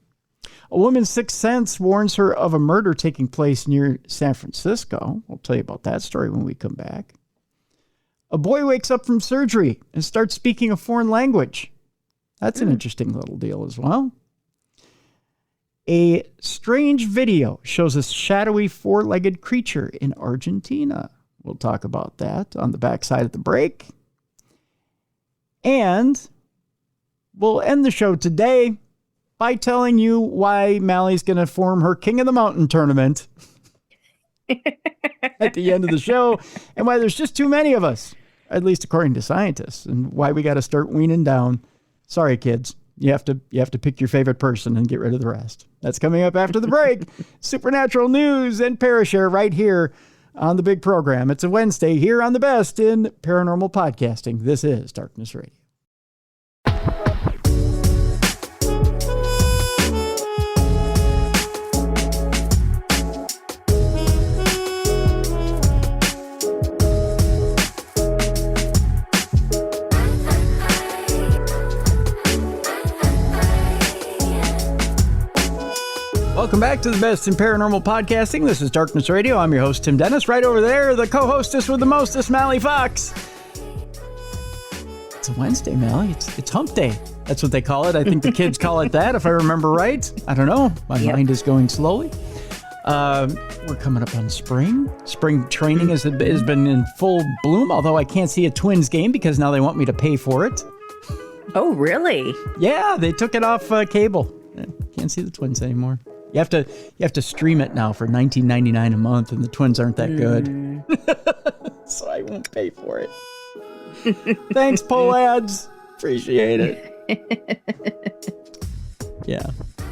Speaker 1: A woman's sixth sense warns her of a murder taking place near San Francisco. We'll tell you about that story when we come back. A boy wakes up from surgery and starts speaking a foreign language. That's an interesting little deal as well. A strange video shows a shadowy four-legged creature in Argentina. We'll talk about that on the backside of the break. And we'll end the show today by telling you why Mallie's going to form her King of the Mountain tournament at the end of the show, and why there's just too many of us, at least according to scientists, and why we got to start weaning down. Sorry, kids. You have to pick your favorite person and get rid of the rest. That's coming up after the break. Supernatural news and Parashare right here on the big program. It's a Wednesday here on the best in paranormal podcasting. This is Darkness Radio. Welcome back to the best in paranormal podcasting. This is Darkness Radio. I'm your host, Tim Dennis. Right over there, the co-hostess with the mostest, Mallie Fox. It's a Wednesday, Mallie. It's hump day. That's what they call it. I think the kids call it that, if I remember right. I don't know. My mind is going slowly. We're coming up on spring. Spring training has been in full bloom, although I can't see a Twins game because now they want me to pay for it.
Speaker 2: Oh, really?
Speaker 1: Yeah, they took it off cable. Can't see the Twins anymore. You have to stream it now for $19.99 a month, and the Twins aren't that good. So I won't pay for it. Thanks, Polads. Appreciate it. Yeah.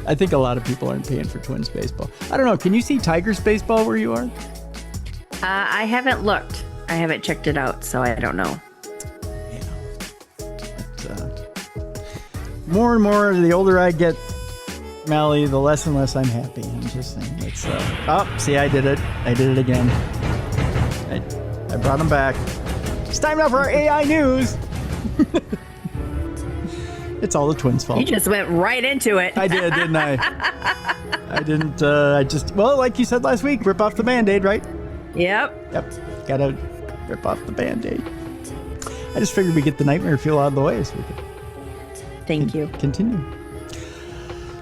Speaker 1: I think a lot of people aren't paying for Twins baseball. I don't know. Can you see Tigers baseball where you are?
Speaker 2: I haven't looked. I haven't checked it out, so I don't know.
Speaker 1: Yeah. But, more and more, the older I get, Mallie, the less and less I'm happy. I'm just saying. It's see, I did it. I did it again. I brought him back. It's time now for our AI news. It's all the Twins' fault.
Speaker 2: You just went right into it.
Speaker 1: I did, didn't I? I didn't. I just, well, like you said last week, rip off the Band-Aid, right?
Speaker 2: Yep.
Speaker 1: Gotta rip off the Band-Aid. I just figured we'd get the nightmare fuel out of the way so we could
Speaker 2: Thank you.
Speaker 1: Continue.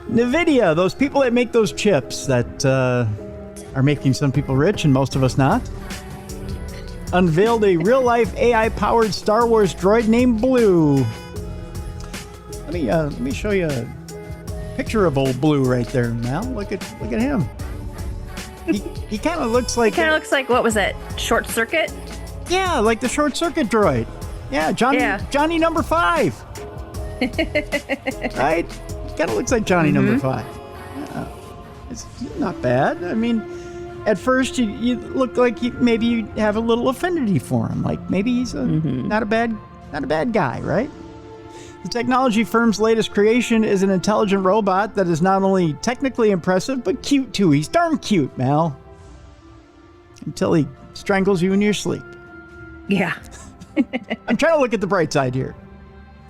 Speaker 1: NVIDIA, those people that make those chips that are making some people rich and most of us not, unveiled a real-life AI-powered Star Wars droid named Blue. Let me show you a picture of old Blue right there, Mal. Look at him. He kind of looks like...
Speaker 2: what was that? Short Circuit?
Speaker 1: Yeah, like the Short Circuit droid. Yeah, Johnny number 5. Right? Kind of looks like Johnny number 5. Yeah. It's not bad. I mean, at first you look like maybe you have a little affinity for him. Like maybe he's not a bad guy, right? The technology firm's latest creation is an intelligent robot that is not only technically impressive, but cute too. He's darn cute, Mal. Until he strangles you in your sleep.
Speaker 2: Yeah.
Speaker 1: I'm trying to look at the bright side here.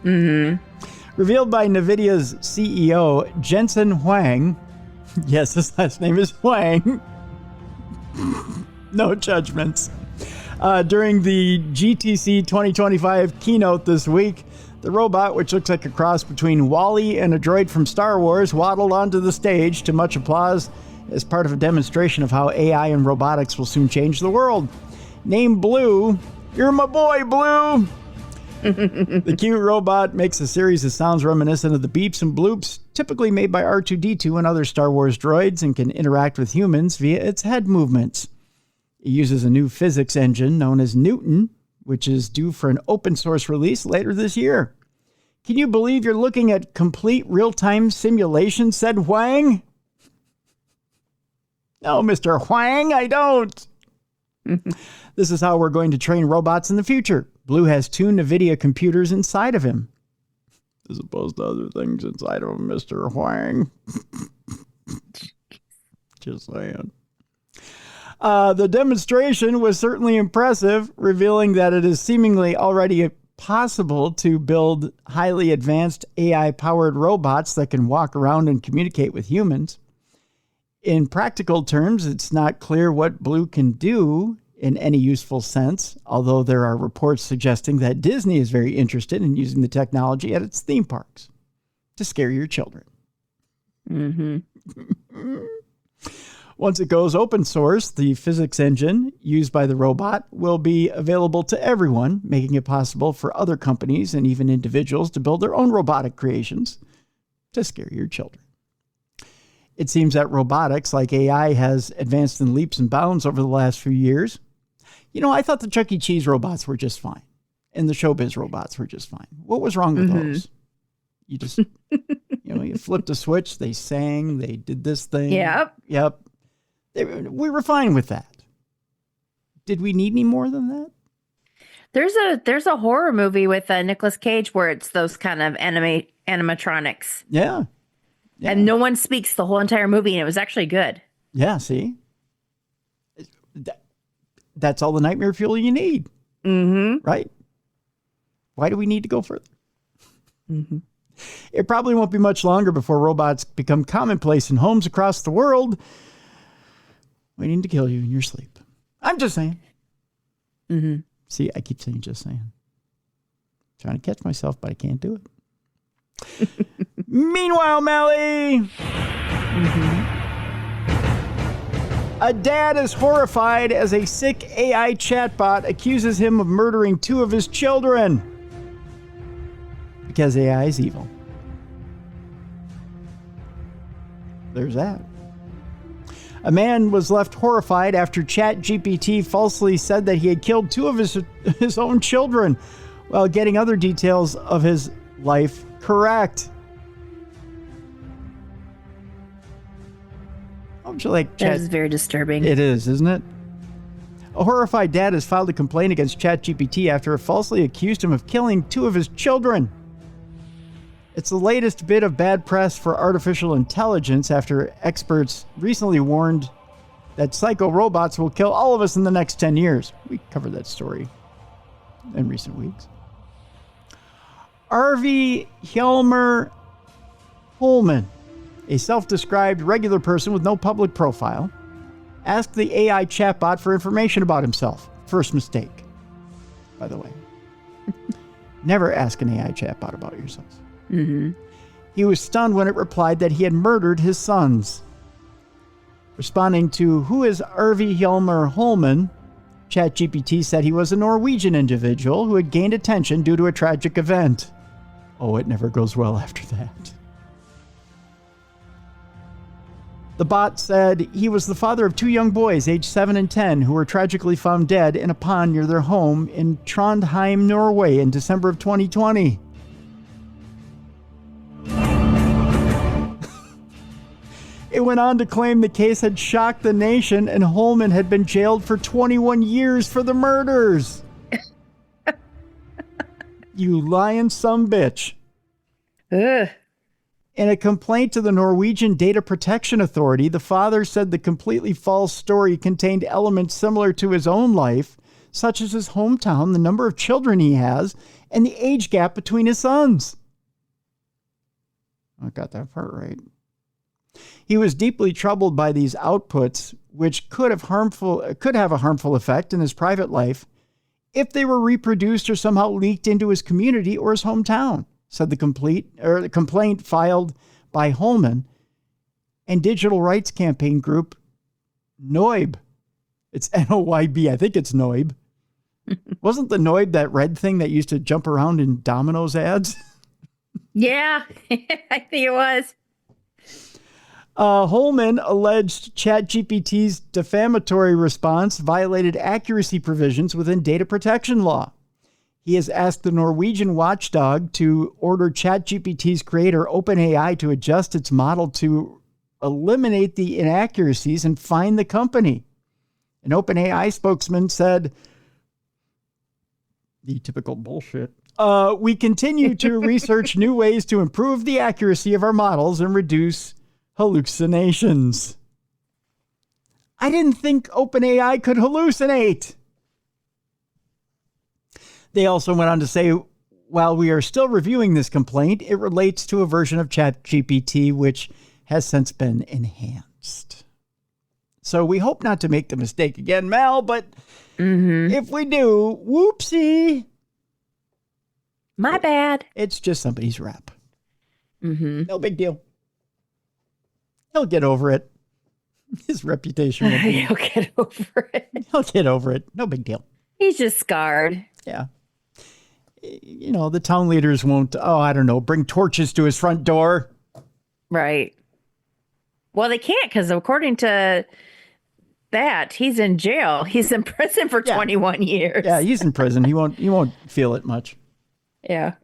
Speaker 2: Mm-hmm.
Speaker 1: Revealed by NVIDIA's CEO, Jensen Huang. Yes, his last name is Huang. No judgments. During the GTC 2025 keynote this week, the robot, which looks like a cross between Wall-E and a droid from Star Wars, waddled onto the stage to much applause as part of a demonstration of how AI and robotics will soon change the world. Named Blue, you're my boy, Blue! The cute robot makes a series of sounds reminiscent of the beeps and bloops typically made by R2-D2 and other Star Wars droids and can interact with humans via its head movements. It uses a new physics engine known as Newton, which is due for an open source release later this year. Can you believe you're looking at complete real-time simulation, said Huang? No, Mr. Huang, I don't. This is how we're going to train robots in the future. Blue has 2 NVIDIA computers inside of him, as opposed to other things inside of him, Mr. Huang. Just saying. The demonstration was certainly impressive, revealing that it is seemingly already possible to build highly advanced AI-powered robots that can walk around and communicate with humans. In practical terms, it's not clear what Blue can do in any useful sense, although there are reports suggesting that Disney is very interested in using the technology at its theme parks to scare your children. Mm-hmm. Once it goes open source, the physics engine used by the robot will be available to everyone, making it possible for other companies and even individuals to build their own robotic creations to scare your children. It seems that robotics, like AI, has advanced in leaps and bounds over the last few years. You know, I thought the Chuck E. Cheese robots were just fine, and the Showbiz robots were just fine. What was wrong with those? You just, you flipped a switch, they sang, they did this thing. Yep. We were fine with that. Did we need any more than that?
Speaker 2: There's a horror movie with Nicolas Cage where it's those kind of animatronics.
Speaker 1: Yeah.
Speaker 2: And no one speaks the whole entire movie, and it was actually good.
Speaker 1: Yeah, see? That's all the nightmare fuel you need. Mm-hmm. Right? Why do we need to go further? Mm-hmm. It probably won't be much longer before robots become commonplace in homes across the world, waiting to kill you in your sleep. I'm just saying.
Speaker 2: Mm-hmm.
Speaker 1: See, I keep saying just saying. Trying to catch myself, but I can't do it. Meanwhile, Mallie. A dad is horrified as a sick AI chatbot accuses him of murdering 2 of his children. Because AI is evil. There's that. A man was left horrified after ChatGPT falsely said that he had killed 2 of his own children while getting other details of his life correct. How would you like
Speaker 2: That is very disturbing.
Speaker 1: It is, isn't it? A horrified dad has filed a complaint against ChatGPT after it falsely accused him of killing 2 of his children. It's the latest bit of bad press for artificial intelligence after experts recently warned that psycho robots will kill all of us in the next 10 years. We covered that story in recent weeks. Arvi Hjalmar Holman, a self-described regular person with no public profile, asked the AI chatbot for information about himself. First mistake, by the way. Never ask an AI chatbot about yourself.
Speaker 2: Mm-hmm.
Speaker 1: He was stunned when it replied that he had murdered his sons. Responding to who is Arvi Hjalmar Holman, ChatGPT said he was a Norwegian individual who had gained attention due to a tragic event. Oh, it never goes well after that. The bot said he was the father of 2 young boys, aged 7 and 10, who were tragically found dead in a pond near their home in Trondheim, Norway in December of 2020. It went on to claim the case had shocked the nation and Holman had been jailed for 21 years for the murders. You lying sumbitch.
Speaker 2: Ugh.
Speaker 1: In a complaint to the Norwegian Data Protection Authority, the father said the completely false story contained elements similar to his own life, such as his hometown, the number of children he has, and the age gap between his sons. I got that part right. He was deeply troubled by these outputs, which could have a harmful effect in his private life if they were reproduced or somehow leaked into his community or his hometown, said the complaint filed by Holman and digital rights campaign group Noib. It's Noyb. I think it's Noib. Wasn't the Noib that red thing that used to jump around in Domino's ads?
Speaker 2: Yeah, I think it was.
Speaker 1: Holman alleged ChatGPT's defamatory response violated accuracy provisions within data protection law. He has asked the Norwegian watchdog to order ChatGPT's creator, OpenAI, to adjust its model to eliminate the inaccuracies and fine the company. An OpenAI spokesman said, the typical bullshit. We continue to research new ways to improve the accuracy of our models and reduce hallucinations. I didn't think OpenAI could hallucinate. They also went on to say, while we are still reviewing this complaint, it relates to a version of ChatGPT which has since been enhanced. So we hope not to make the mistake again, Mal, but if we do, whoopsie.
Speaker 2: My bad.
Speaker 1: It's just somebody's rep.
Speaker 2: Mm-hmm.
Speaker 1: No big deal. He'll get over it. His reputation will be...
Speaker 2: He'll get over it.
Speaker 1: He'll get over it. No big deal.
Speaker 2: He's just scarred.
Speaker 1: Yeah. You know, the town leaders won't, bring torches to his front door.
Speaker 2: Right. Well, they can't because according to that, he's in jail. He's in prison for 21 years.
Speaker 1: Yeah, he's in prison. He won't feel it much.
Speaker 2: Yeah.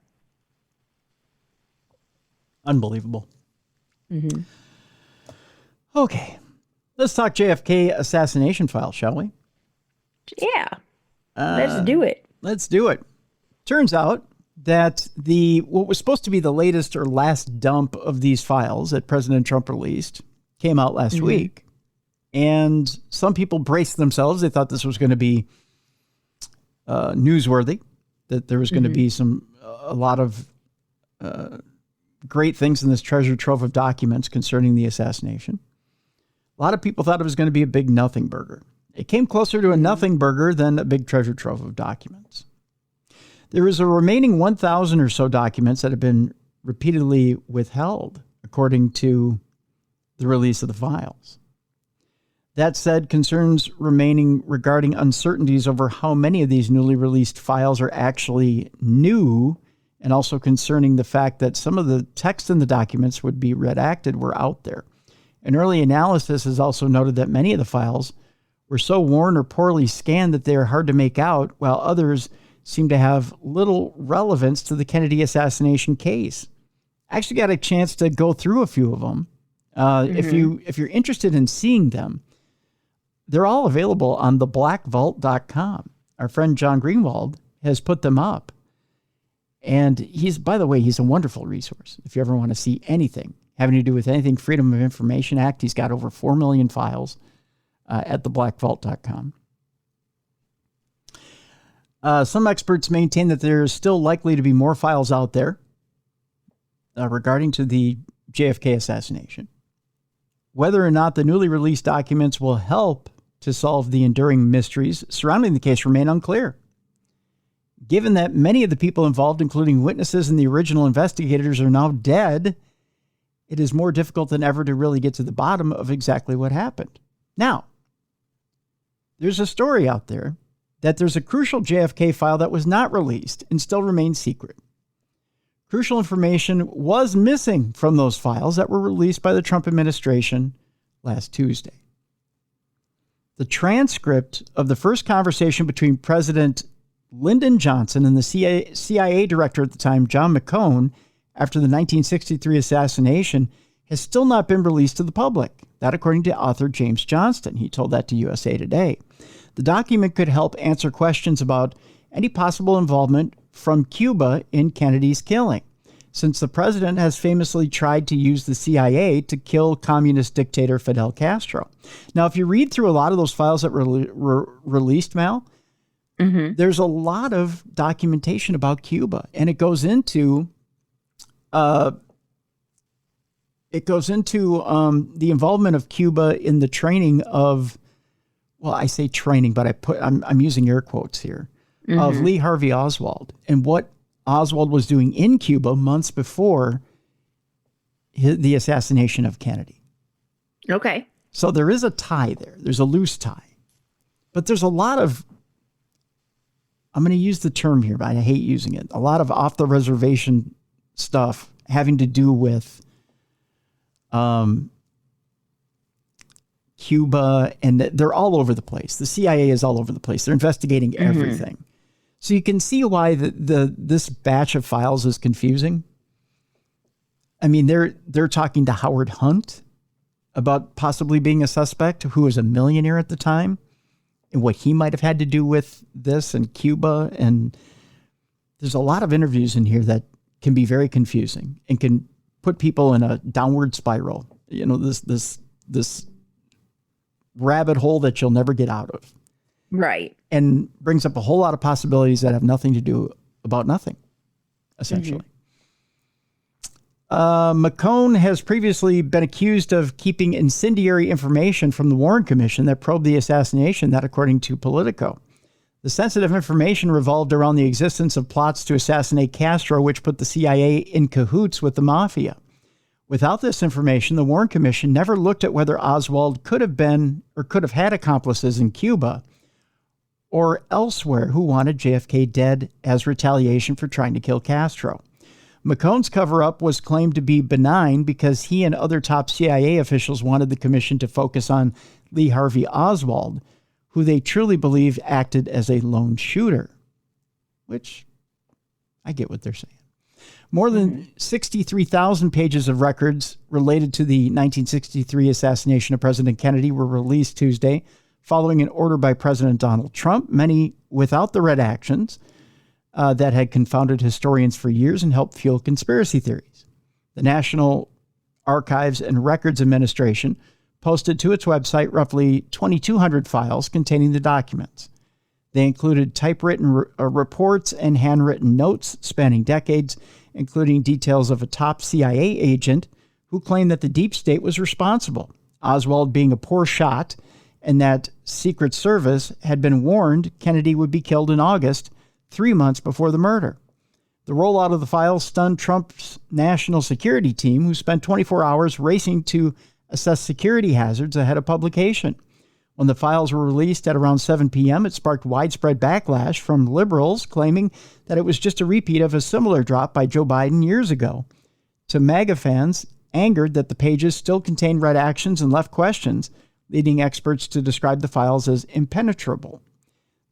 Speaker 1: Unbelievable.
Speaker 2: Mm-hmm.
Speaker 1: Okay. Let's talk JFK assassination file, shall we?
Speaker 2: Yeah. Let's do it.
Speaker 1: Let's do it. Turns out that what was supposed to be the latest or last dump of these files that President Trump released came out last week. And some people braced themselves. They thought this was going to be newsworthy, that there was going to be a lot of great things in this treasure trove of documents concerning the assassination. A lot of people thought it was going to be a big nothing burger. It came closer to a nothing burger than a big treasure trove of documents. There is a remaining 1,000 or so documents that have been repeatedly withheld, according to the release of the files. That said, concerns remaining regarding uncertainties over how many of these newly released files are actually new, and also concerning the fact that some of the text in the documents would be redacted were out there. An early analysis has also noted that many of the files were so worn or poorly scanned that they are hard to make out, while others seem to have little relevance to the Kennedy assassination case. I actually got a chance to go through a few of them. If you're interested in seeing them, they're all available on theblackvault.com. Our friend John Greenwald has put them up. And by the way, he's a wonderful resource. If you ever want to see anything having to do with anything Freedom of Information Act, he's got over 4 million files at theblackvault.com. Some experts maintain that there is still likely to be more files out there regarding to the JFK assassination. Whether or not the newly released documents will help to solve the enduring mysteries surrounding the case remain unclear. Given that many of the people involved, including witnesses and the original investigators, are now dead, it is more difficult than ever to really get to the bottom of exactly what happened. Now, there's a story out there that there's a crucial JFK file that was not released and still remains secret. Crucial information was missing from those files that were released by the Trump administration last Tuesday. The transcript of the first conversation between President Lyndon Johnson and the CIA director at the time, John McCone, after the 1963 assassination, has still not been released to the public. That according to author James Johnston. He told that to USA Today. The document could help answer questions about any possible involvement from Cuba in Kennedy's killing, since the president has famously tried to use the CIA to kill communist dictator Fidel Castro. Now, if you read through a lot of those files that were released, Mal, there's a lot of documentation about Cuba, and it goes into the involvement of Cuba in the training of, well, I say training, but I'm using air quotes here, of Lee Harvey Oswald, and what Oswald was doing in Cuba months before the assassination of Kennedy.
Speaker 2: Okay.
Speaker 1: So there is a tie there. There's a loose tie. But there's a lot of, I'm going to use the term here, but I hate using it, a lot of off-the-reservation stuff having to do with Cuba, and they're all over the place. The CIA is all over the place. They're investigating everything. So you can see why this batch of files is confusing. I mean, they're talking to Howard Hunt about possibly being a suspect who was a millionaire at the time and what he might have had to do with this and Cuba. And there's a lot of interviews in here that can be very confusing and can put people in a downward spiral. You know, this rabbit hole that you'll never get out of.
Speaker 2: Right.
Speaker 1: And brings up a whole lot of possibilities that have nothing to do about nothing, essentially. McCone has previously been accused of keeping incendiary information from the Warren Commission that probed the assassination, that according to Politico. The sensitive information revolved around the existence of plots to assassinate Castro, which put the CIA in cahoots with the mafia. Without this information, the Warren Commission never looked at whether Oswald could have been or could have had accomplices in Cuba or elsewhere who wanted JFK dead as retaliation for trying to kill Castro. McCone's cover-up was claimed to be benign because he and other top CIA officials wanted the commission to focus on Lee Harvey Oswald, who they truly believe acted as a lone shooter, which I get what they're saying. More than 63,000 pages of records related to the 1963 assassination of President Kennedy were released Tuesday, following an order by President Donald Trump, many without the redactions that had confounded historians for years and helped fuel conspiracy theories. The National Archives and Records Administration posted to its website roughly 2,200 files containing the documents. They included typewritten reports and handwritten notes spanning decades, including details of a top CIA agent who claimed that the deep state was responsible, Oswald being a poor shot, and that Secret Service had been warned Kennedy would be killed in August, 3 months before the murder. The rollout of the files stunned Trump's national security team, who spent 24 hours racing to assess security hazards ahead of publication. When the files were released at around 7 p.m., it sparked widespread backlash from liberals claiming that it was just a repeat of a similar drop by Joe Biden years ago. To MAGA fans, angered that the pages still contained redactions and left questions, leading experts to describe the files as impenetrable.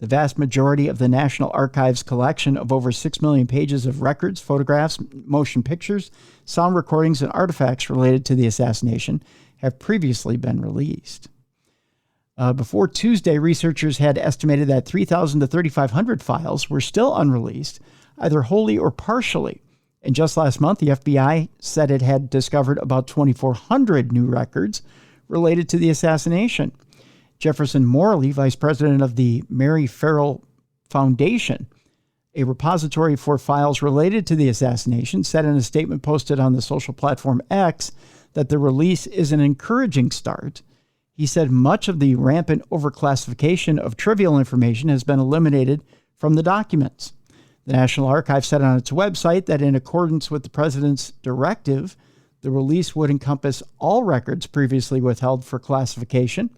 Speaker 1: The vast majority of the National Archives collection of over 6 million pages of records, photographs, motion pictures, sound recordings, and artifacts related to the assassination have previously been released. Before Tuesday, researchers had estimated that 3,000 to 3,500 files were still unreleased, either wholly or partially. And just last month, the FBI said it had discovered about 2,400 new records related to the assassination. Jefferson Morley, vice president of the Mary Farrell Foundation, a repository for files related to the assassination, said in a statement posted on the social platform X that the release is an encouraging start. He said much of the rampant overclassification of trivial information has been eliminated from the documents. The National Archives said on its website that in accordance with the president's directive, the release would encompass all records previously withheld for classification.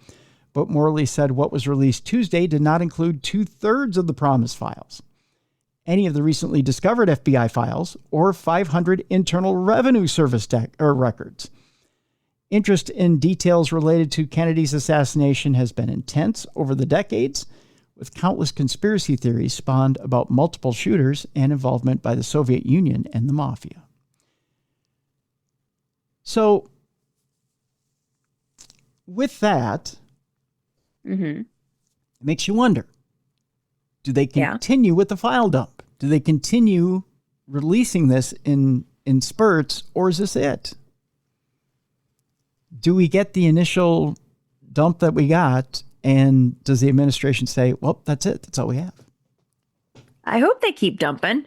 Speaker 1: But Morley said what was released Tuesday did not include 2/3 of the promised files, any of the recently discovered FBI files, or 500 Internal Revenue Service records. Interest in details related to Kennedy's assassination has been intense over the decades, with countless conspiracy theories spawned about multiple shooters and involvement by the Soviet Union and the mafia. So, with that, it makes you wonder, do they continue with the file dump? Do they continue releasing this in spurts, or is this it? Do we get the initial dump that we got, and does the administration say, well, that's it, that's all we have?
Speaker 2: I hope they keep dumping.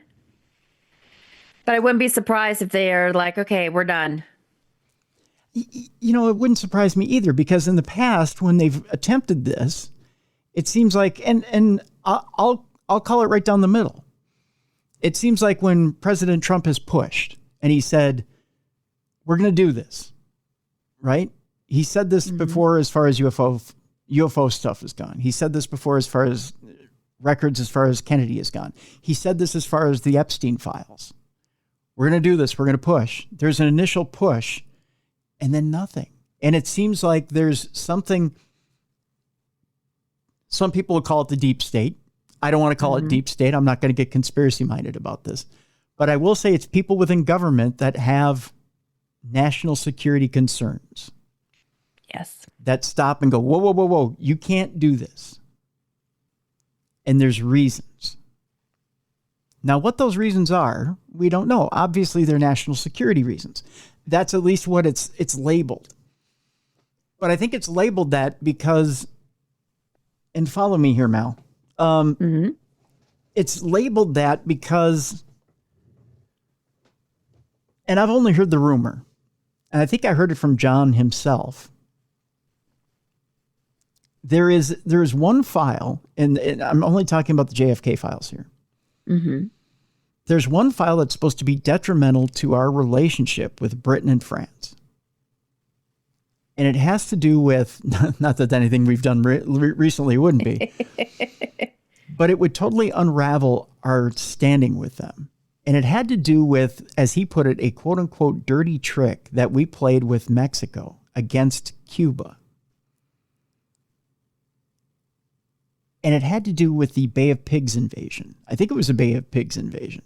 Speaker 2: But I wouldn't be surprised if they're like, okay, we're done.
Speaker 1: You know, it wouldn't surprise me either, because in the past, when they've attempted this, it seems like, and I'll call it right down the middle. It seems like when President Trump has pushed and he said, we're going to do this, right? He said this before as far as UFO stuff is gone. He said this before as far as records, as far as Kennedy is gone. He said this as far as the Epstein files. We're going to do this. We're going to push. There's an initial push and then nothing. And it seems like there's something, some people would call it the deep state. I don't want to call it deep state. I'm not going to get conspiracy minded about this. But I will say it's people within government that have national security concerns.
Speaker 2: Yes.
Speaker 1: That stop and go, whoa, whoa, whoa, whoa. You can't do this. And there's reasons. Now, what those reasons are, we don't know. Obviously, they're national security reasons. That's at least what it's labeled. But I think it's labeled that because, and follow me here, Mal. It's labeled that because, and I've only heard the rumor, and I think I heard it from John himself. There is one file, and I'm only talking about the JFK files here. There's one file that's supposed to be detrimental to our relationship with Britain and France. And it has to do with, not that anything we've done recently wouldn't be, but it would totally unravel our standing with them. And it had to do with, as he put it, a quote unquote dirty trick that we played with Mexico against Cuba. And it had to do with the Bay of Pigs invasion. I think it was a Bay of Pigs invasion.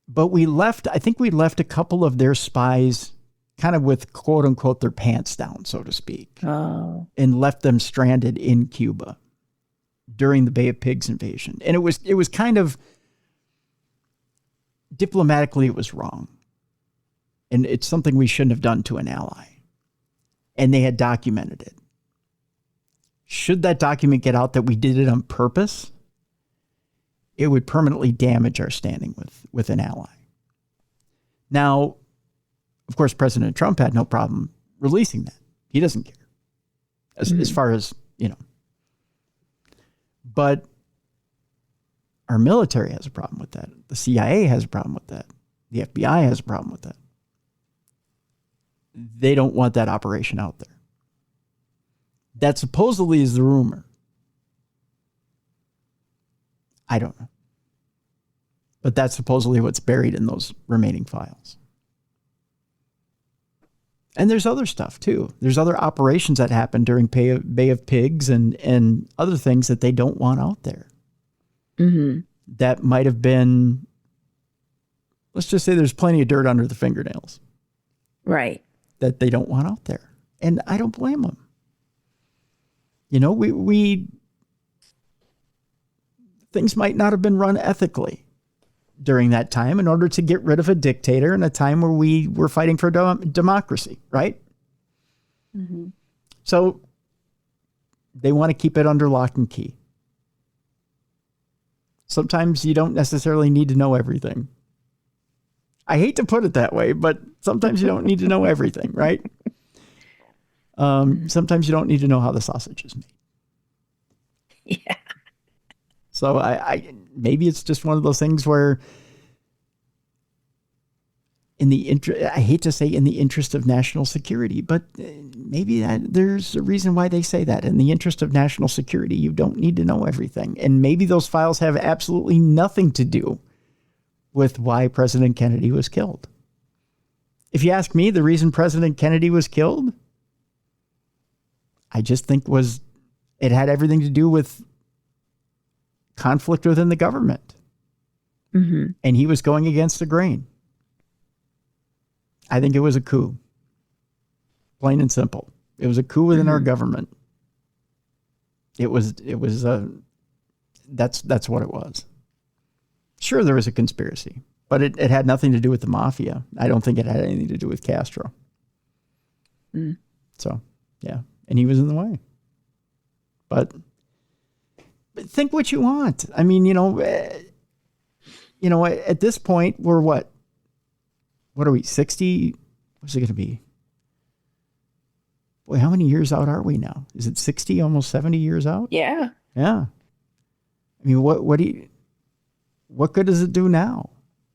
Speaker 1: But I think we left a couple of their spies kind of with quote unquote their pants down, so to speak.
Speaker 2: Oh.
Speaker 1: And left them stranded in Cuba during the Bay of Pigs invasion. And it was kind of, diplomatically, it was wrong. And it's something we shouldn't have done to an ally. And they had documented it. Should that document get out that we did it on purpose? it would permanently damage our standing with an ally. Now, of course, President Trump had no problem releasing that. He doesn't care as far as, but our military has a problem with that. The CIA has a problem with that. The FBI has a problem with that. They don't want that operation out there. That supposedly is the rumor. I don't know. But that's supposedly what's buried in those remaining files. And there's other stuff too. There's other operations that happen during Bay of Pigs and other things that they don't want out there. Mm-hmm. That might have been, let's just say there's plenty of dirt under the fingernails.
Speaker 2: Right.
Speaker 1: That they don't want out there. And I don't blame them. You know, we things might not have been run ethically during that time in order to get rid of a dictator in a time where we were fighting for democracy, right? Mm-hmm. So they want to keep it under lock and key. Sometimes you don't necessarily need to know everything. I hate to put it that way, but sometimes you don't need to know everything, right? Sometimes you don't need to know how the sausage is made.
Speaker 2: Yeah.
Speaker 1: So I maybe it's just one of those things where I hate to say in the interest of national security, but maybe that there's a reason why they say that. In the interest of national security, you don't need to know everything. And maybe those files have absolutely nothing to do with why President Kennedy was killed. If you ask me, the reason President Kennedy was killed, I just think it had everything to do with conflict within the government. Mm-hmm. And he was going against the grain. I think it was a coup. Plain and simple. It was a coup within our government. That's what it was. Sure, there was a conspiracy, but it had nothing to do with the mafia. I don't think it had anything to do with Castro. Mm. So, yeah. And he was in the way. But think what you want. I mean, at this point, we're what? What are we, 60? What's it going to be? Boy, how many years out are we now? Is it 60, almost 70 years out?
Speaker 2: Yeah.
Speaker 1: Yeah. I mean, what good does it do now?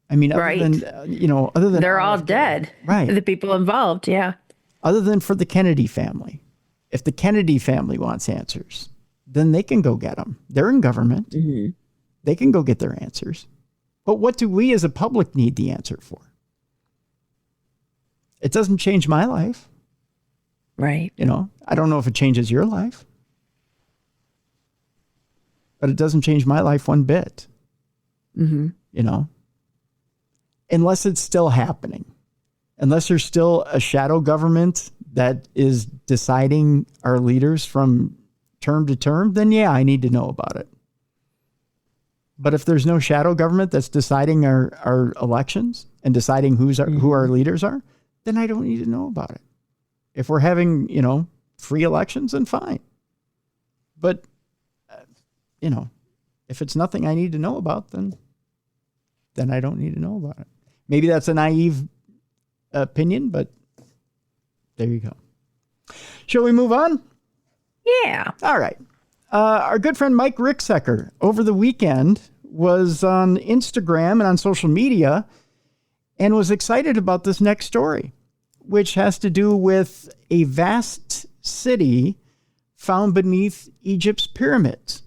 Speaker 1: I mean, other than
Speaker 2: they're all dead.
Speaker 1: Right.
Speaker 2: The people involved. Yeah.
Speaker 1: Other than for the Kennedy family. If the Kennedy family wants answers, then they can go get them. They're in government. Mm-hmm. They can go get their answers. But what do we as a public need the answer for? It doesn't change my life.
Speaker 2: Right.
Speaker 1: I don't know if it changes your life. But it doesn't change my life one bit. Mm-hmm. Unless it's still happening. Unless there's still a shadow government that is deciding our leaders from term to term, then yeah, I need to know about it. But if there's no shadow government that's deciding our elections and deciding who our leaders are, then I don't need to know about it. If we're having, free elections, then fine. But, if it's nothing I need to know about, then I don't need to know about it. Maybe that's a naive opinion, but there you go. Shall we move on?
Speaker 2: Yeah.
Speaker 1: All right. Our good friend Mike Ricksecker over the weekend was on Instagram and on social media and was excited about this next story, which has to do with a vast city found beneath Egypt's pyramids,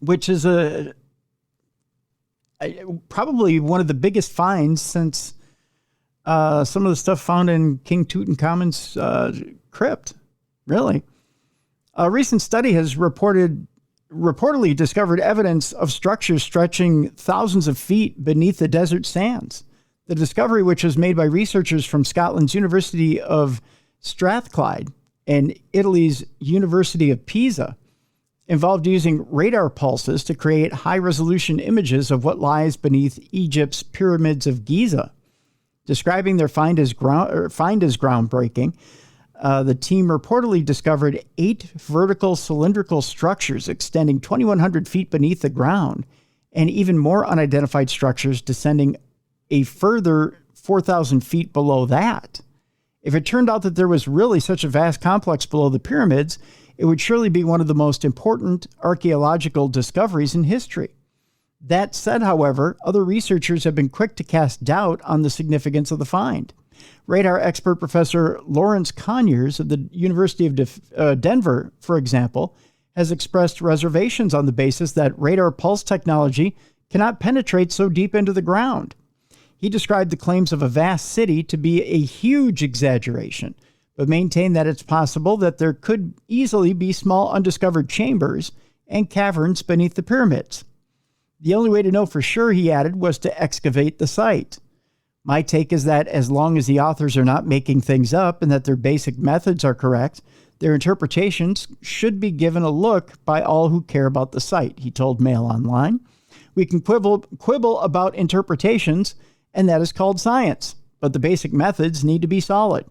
Speaker 1: which is probably one of the biggest finds since some of the stuff found in King Tutankhamun's crypt, really. A recent study has reportedly discovered evidence of structures stretching thousands of feet beneath the desert sands. The discovery, which was made by researchers from Scotland's University of Strathclyde and Italy's University of Pisa, involved using radar pulses to create high-resolution images of what lies beneath Egypt's pyramids of Giza. Describing their find as groundbreaking, the team reportedly discovered 8 vertical cylindrical structures extending 2,100 feet beneath the ground, and even more unidentified structures descending a further 4,000 feet below that. If it turned out that there was really such a vast complex below the pyramids, it would surely be one of the most important archaeological discoveries in history. That said, however, other researchers have been quick to cast doubt on the significance of the find. Radar expert Professor Lawrence Conyers of the University of Denver, for example, has expressed reservations on the basis that radar pulse technology cannot penetrate so deep into the ground. He described the claims of a vast city to be a huge exaggeration, but maintained that it's possible that there could easily be small undiscovered chambers and caverns beneath the pyramids. The only way to know for sure, he added, was to excavate the site. My take is that as long as the authors are not making things up and that their basic methods are correct, their interpretations should be given a look by all who care about the site, he told Mail Online. We can quibble about interpretations, and that is called science, but the basic methods need to be solid.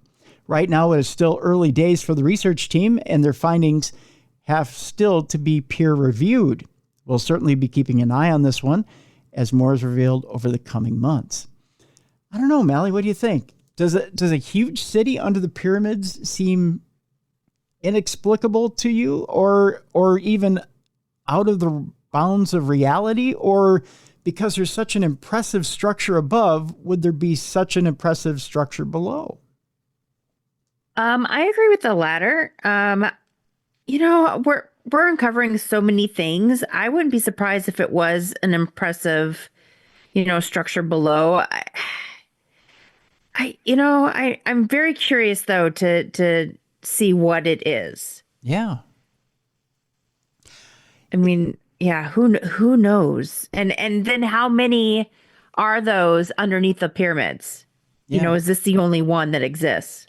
Speaker 1: Right now, it is still early days for the research team, and their findings have still to be peer-reviewed. We'll certainly be keeping an eye on this one as more is revealed over the coming months. I don't know, Mallie, what do you think? Does a huge city under the pyramids seem inexplicable to you, or even out of the bounds of reality? Or because there's such an impressive structure above, would there be such an impressive structure below?
Speaker 2: I agree with the latter. We're uncovering so many things. I wouldn't be surprised if it was an impressive, structure below. I'm very curious though to see what it is.
Speaker 1: Yeah.
Speaker 2: I mean, yeah, who knows? And then how many are those underneath the pyramids?
Speaker 1: Yeah.
Speaker 2: Is this the only one that exists?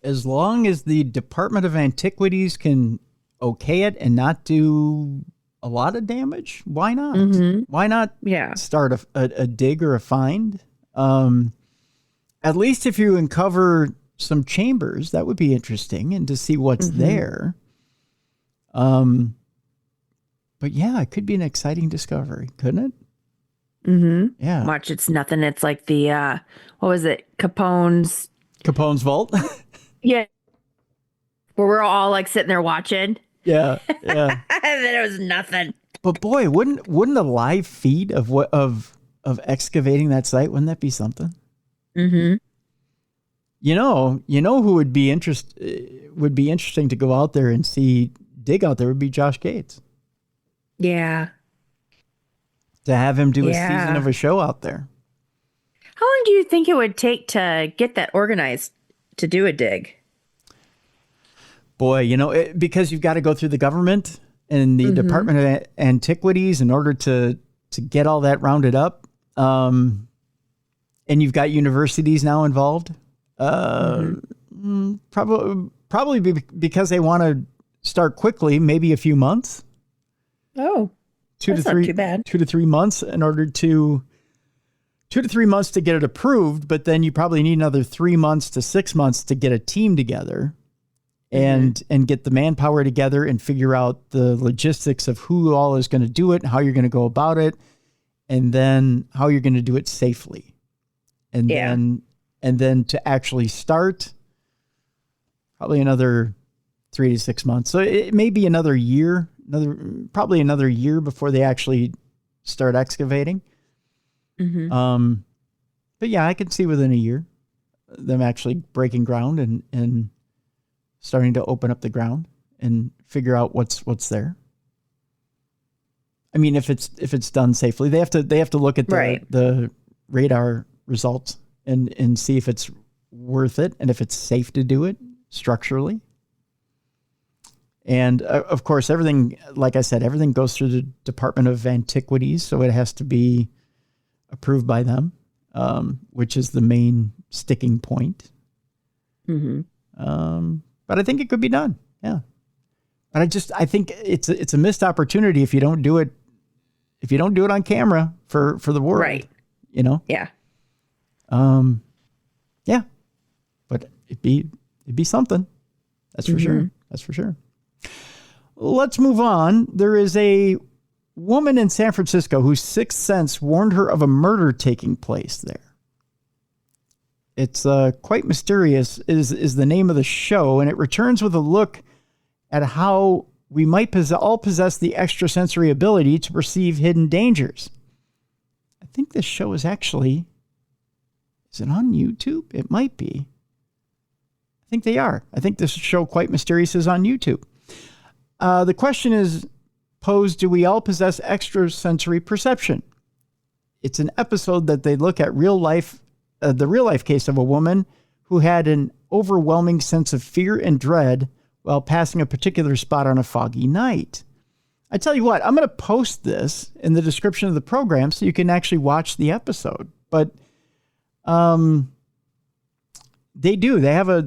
Speaker 1: As long as the Department of Antiquities can okay it and not do a lot of damage, why not?
Speaker 2: Mm-hmm.
Speaker 1: Why not start a dig or a find? At least if you uncover some chambers, that would be interesting, and to see what's there. But yeah, it could be an exciting discovery, couldn't it?
Speaker 2: Mm-hmm.
Speaker 1: Yeah.
Speaker 2: Watch, it's nothing. It's like the, what was it? Capone's
Speaker 1: Vault?
Speaker 2: Yeah. Where we're all like sitting there watching.
Speaker 1: Yeah.
Speaker 2: And then it was nothing.
Speaker 1: But boy, wouldn't a live feed of excavating that site, wouldn't that be something?
Speaker 2: Mm-hmm.
Speaker 1: You know who would be interesting to go out there and dig out there would be Josh Gates.
Speaker 2: Yeah.
Speaker 1: To have him do a season of a show out there.
Speaker 2: How long do you think it would take to get that organized to do a dig?
Speaker 1: Boy, because you've got to go through the government and the Department of Antiquities in order to get all that rounded up. And you've got universities now involved. Probably because they want to start quickly, maybe a few months.
Speaker 2: Oh, that's not too bad.
Speaker 1: 2 to 3 months in order to 2 to 3 months to get it approved, but then you probably need another 3 months to 6 months to get a team together and get the manpower together and figure out the logistics of who all is going to do it, how you're going to go about it, and then how you're going to do it safely. And then to actually start, probably another 3 to 6 months. So it may be another year, probably another year before they actually start excavating.
Speaker 2: Mm-hmm.
Speaker 1: But yeah, I can see within a year them actually breaking ground and starting to open up the ground and figure out what's there. I mean, if it's done safely, they have to look at the radar results and see if it's worth it and if it's safe to do it structurally. And of course, everything, like I said, everything goes through the Department of Antiquities, so it has to be approved by them, which is the main sticking point. Mm-hmm. But I think it could be done. Yeah. But I think it's a missed opportunity if you don't do it on camera for the world.
Speaker 2: Right.
Speaker 1: Yeah.
Speaker 2: Yeah.
Speaker 1: Yeah. But it'd be It'd be something. That's for sure. That's for sure. Let's move on. There is a woman in San Francisco whose sixth sense warned her of a murder taking place there. It's Quite Mysterious is the name of the show, and it returns with a look at how we might all possess the extrasensory ability to perceive hidden dangers. I think this show is actually, is it on YouTube? It might be. I think they are. I think this show, Quite Mysterious, is on YouTube. The question is posed, do we all possess extrasensory perception? It's an episode that they look at the real life case of a woman who had an overwhelming sense of fear and dread while passing a particular spot on a foggy night. I tell you what, I'm going to post this in the description of the program so you can actually watch the episode. But they do. They have a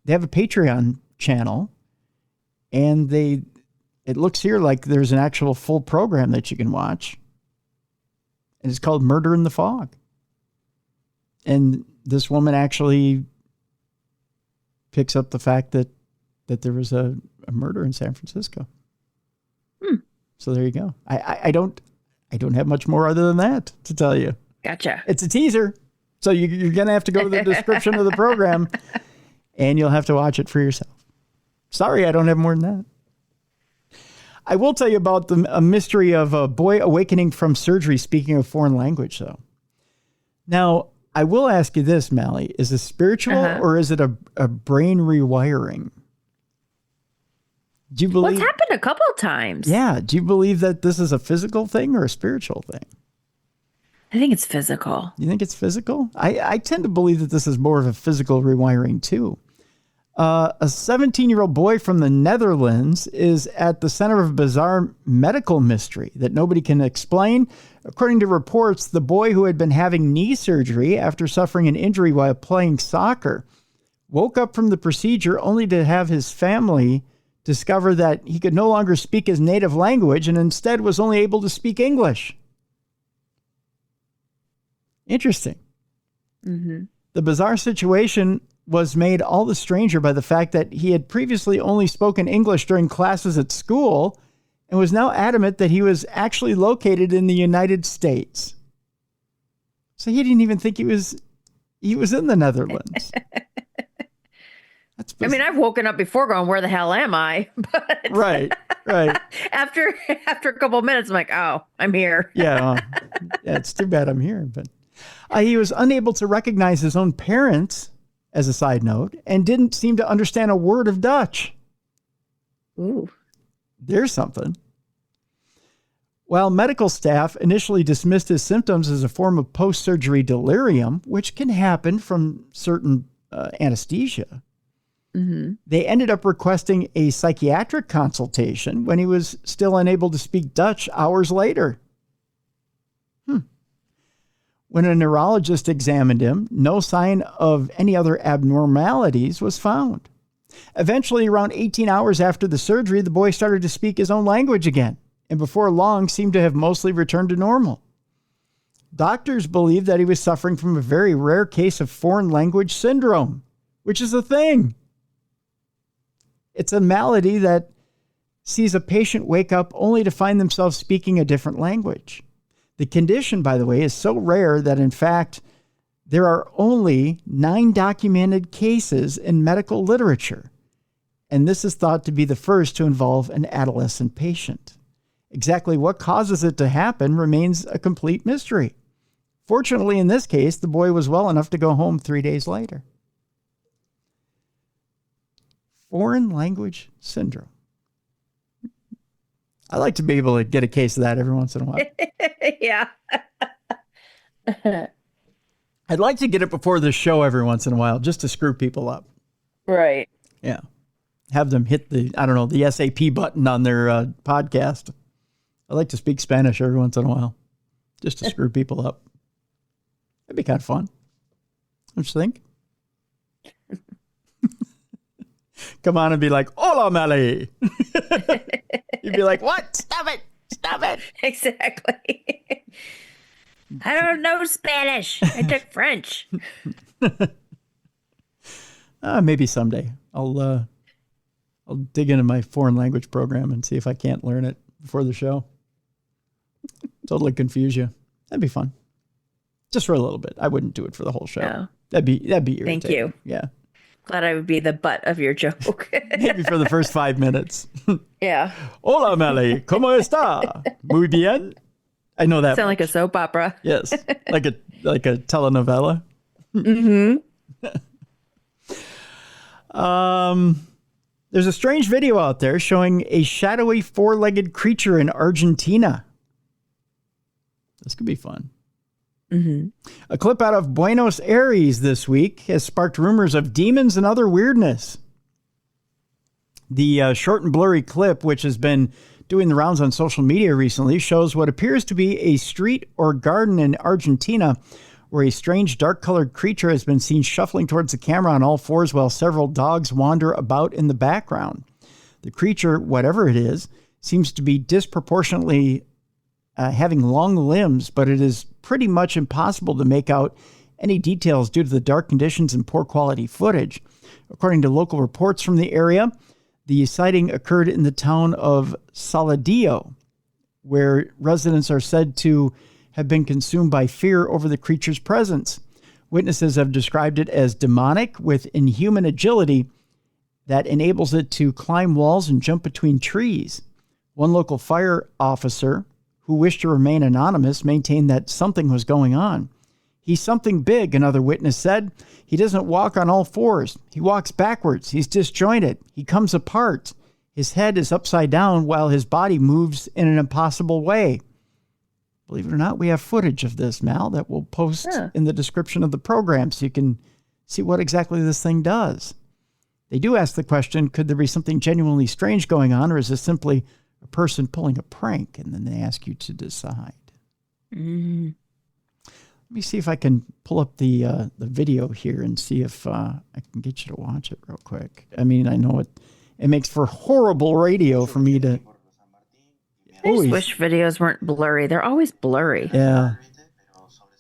Speaker 1: Patreon channel, and it looks here like there's an actual full program that you can watch. And it's called Murder in the Fog. And this woman actually picks up the fact that there was a murder in San Francisco. So there you go. I don't have much more other than that to tell you.
Speaker 2: Gotcha.
Speaker 1: It's a teaser. So you're going to have to go to the description of the program and you'll have to watch it for yourself. Sorry, I don't have more than that. I will tell you about a mystery of a boy awakening from surgery, speaking a foreign language, though. Now, I will ask you this, Mallie. Is it spiritual or is it a brain rewiring? Do you believe?
Speaker 2: What's happened a couple of times.
Speaker 1: Yeah. Do you believe that this is a physical thing or a spiritual thing?
Speaker 2: I think it's physical.
Speaker 1: You think it's physical? I tend to believe that this is more of a physical rewiring, too. A 17-year-old boy from the Netherlands is at the center of a bizarre medical mystery that nobody can explain. According to reports, the boy, who had been having knee surgery after suffering an injury while playing soccer, woke up from the procedure only to have his family discover that he could no longer speak his native language and instead was only able to speak English. Interesting. The bizarre situation was made all the stranger by the fact that he had previously only spoken English during classes at school and was now adamant that he was actually located in the United States. So he didn't even think he was in the Netherlands.
Speaker 2: I mean, I've woken up before going, where the hell am I? But
Speaker 1: right.
Speaker 2: After a couple of minutes, I'm like, oh, I'm here.
Speaker 1: Yeah, it's too bad I'm here. But he was unable to recognize his own parents, as a side note, and didn't seem to understand a word of Dutch.
Speaker 2: Ooh.
Speaker 1: There's something. While medical staff initially dismissed his symptoms as a form of post-surgery delirium, which can happen from certain anesthesia, they ended up requesting a psychiatric consultation when he was still unable to speak Dutch hours later. When a neurologist examined him, no sign of any other abnormalities was found. Eventually, around 18 hours after the surgery, the boy started to speak his own language again, and before long seemed to have mostly returned to normal. Doctors believe that he was suffering from a very rare case of foreign language syndrome, which is a thing. It's a malady that sees a patient wake up only to find themselves speaking a different language. The condition, by the way, is so rare that, in fact, there are only 9 documented cases in medical literature, and this is thought to be the first to involve an adolescent patient. Exactly what causes it to happen remains a complete mystery. Fortunately, in this case, the boy was well enough to go home 3 days later. Foreign language syndrome. I like to be able to get a case of that every once in a while.
Speaker 2: Yeah.
Speaker 1: I'd like to get it before the show every once in a while, just to screw people up.
Speaker 2: Right.
Speaker 1: Yeah. Have them hit the SAP button on their podcast. I like to speak Spanish every once in a while, just to screw people up. That'd be kind of fun. Don't you think? Come on and be like, hola, Mallie. You'd be like, what? Stop it. Stop it.
Speaker 2: Exactly. I don't know Spanish. I took French.
Speaker 1: Maybe someday. I'll dig into my foreign language program and see if I can't learn it before the show. Totally confuse you. That'd be fun. Just for a little bit. I wouldn't do it for the whole show.
Speaker 2: No.
Speaker 1: That'd be irritating.
Speaker 2: Thank you.
Speaker 1: Yeah.
Speaker 2: Glad I would be the butt of your joke.
Speaker 1: Maybe for the first 5 minutes.
Speaker 2: Yeah.
Speaker 1: Hola, Mallie. ¿Cómo está? Muy bien. I know that.
Speaker 2: Sound like a soap opera.
Speaker 1: Yes. Like a telenovela.
Speaker 2: Mm-hmm.
Speaker 1: There's a strange video out there showing a shadowy four-legged creature in Argentina. This could be fun.
Speaker 2: Mm-hmm.
Speaker 1: A clip out of Buenos Aires this week has sparked rumors of demons and other weirdness. The short and blurry clip, which has been doing the rounds on social media recently, shows what appears to be a street or garden in Argentina where a strange dark-colored creature has been seen shuffling towards the camera on all fours while several dogs wander about in the background. The creature, whatever it is, seems to be disproportionately having long limbs, but it is pretty much impossible to make out any details due to the dark conditions and poor quality footage. According to local reports from the area, the sighting occurred in the town of Saladillo, where residents are said to have been consumed by fear over the creature's presence. Witnesses have described it as demonic with inhuman agility that enables it to climb walls and jump between trees. One local fire officer, who wished to remain anonymous, maintained that something was going on. He's something big, another witness said. He doesn't walk on all fours. He walks backwards. He's disjointed. He comes apart. His head is upside down while his body moves in an impossible way. Believe it or not, we have footage of this, Mal, that we'll post in the description of the program so you can see what exactly this thing does. They do ask the question, could there be something genuinely strange going on, or is this simply a person pulling a prank? And then they ask you to decide.
Speaker 2: Mm.
Speaker 1: Let me see if I can pull up the video here and see if I can get you to watch it real quick. I mean, I know it makes for horrible radio for me to...
Speaker 2: I just wish videos weren't blurry. They're always blurry.
Speaker 1: Yeah.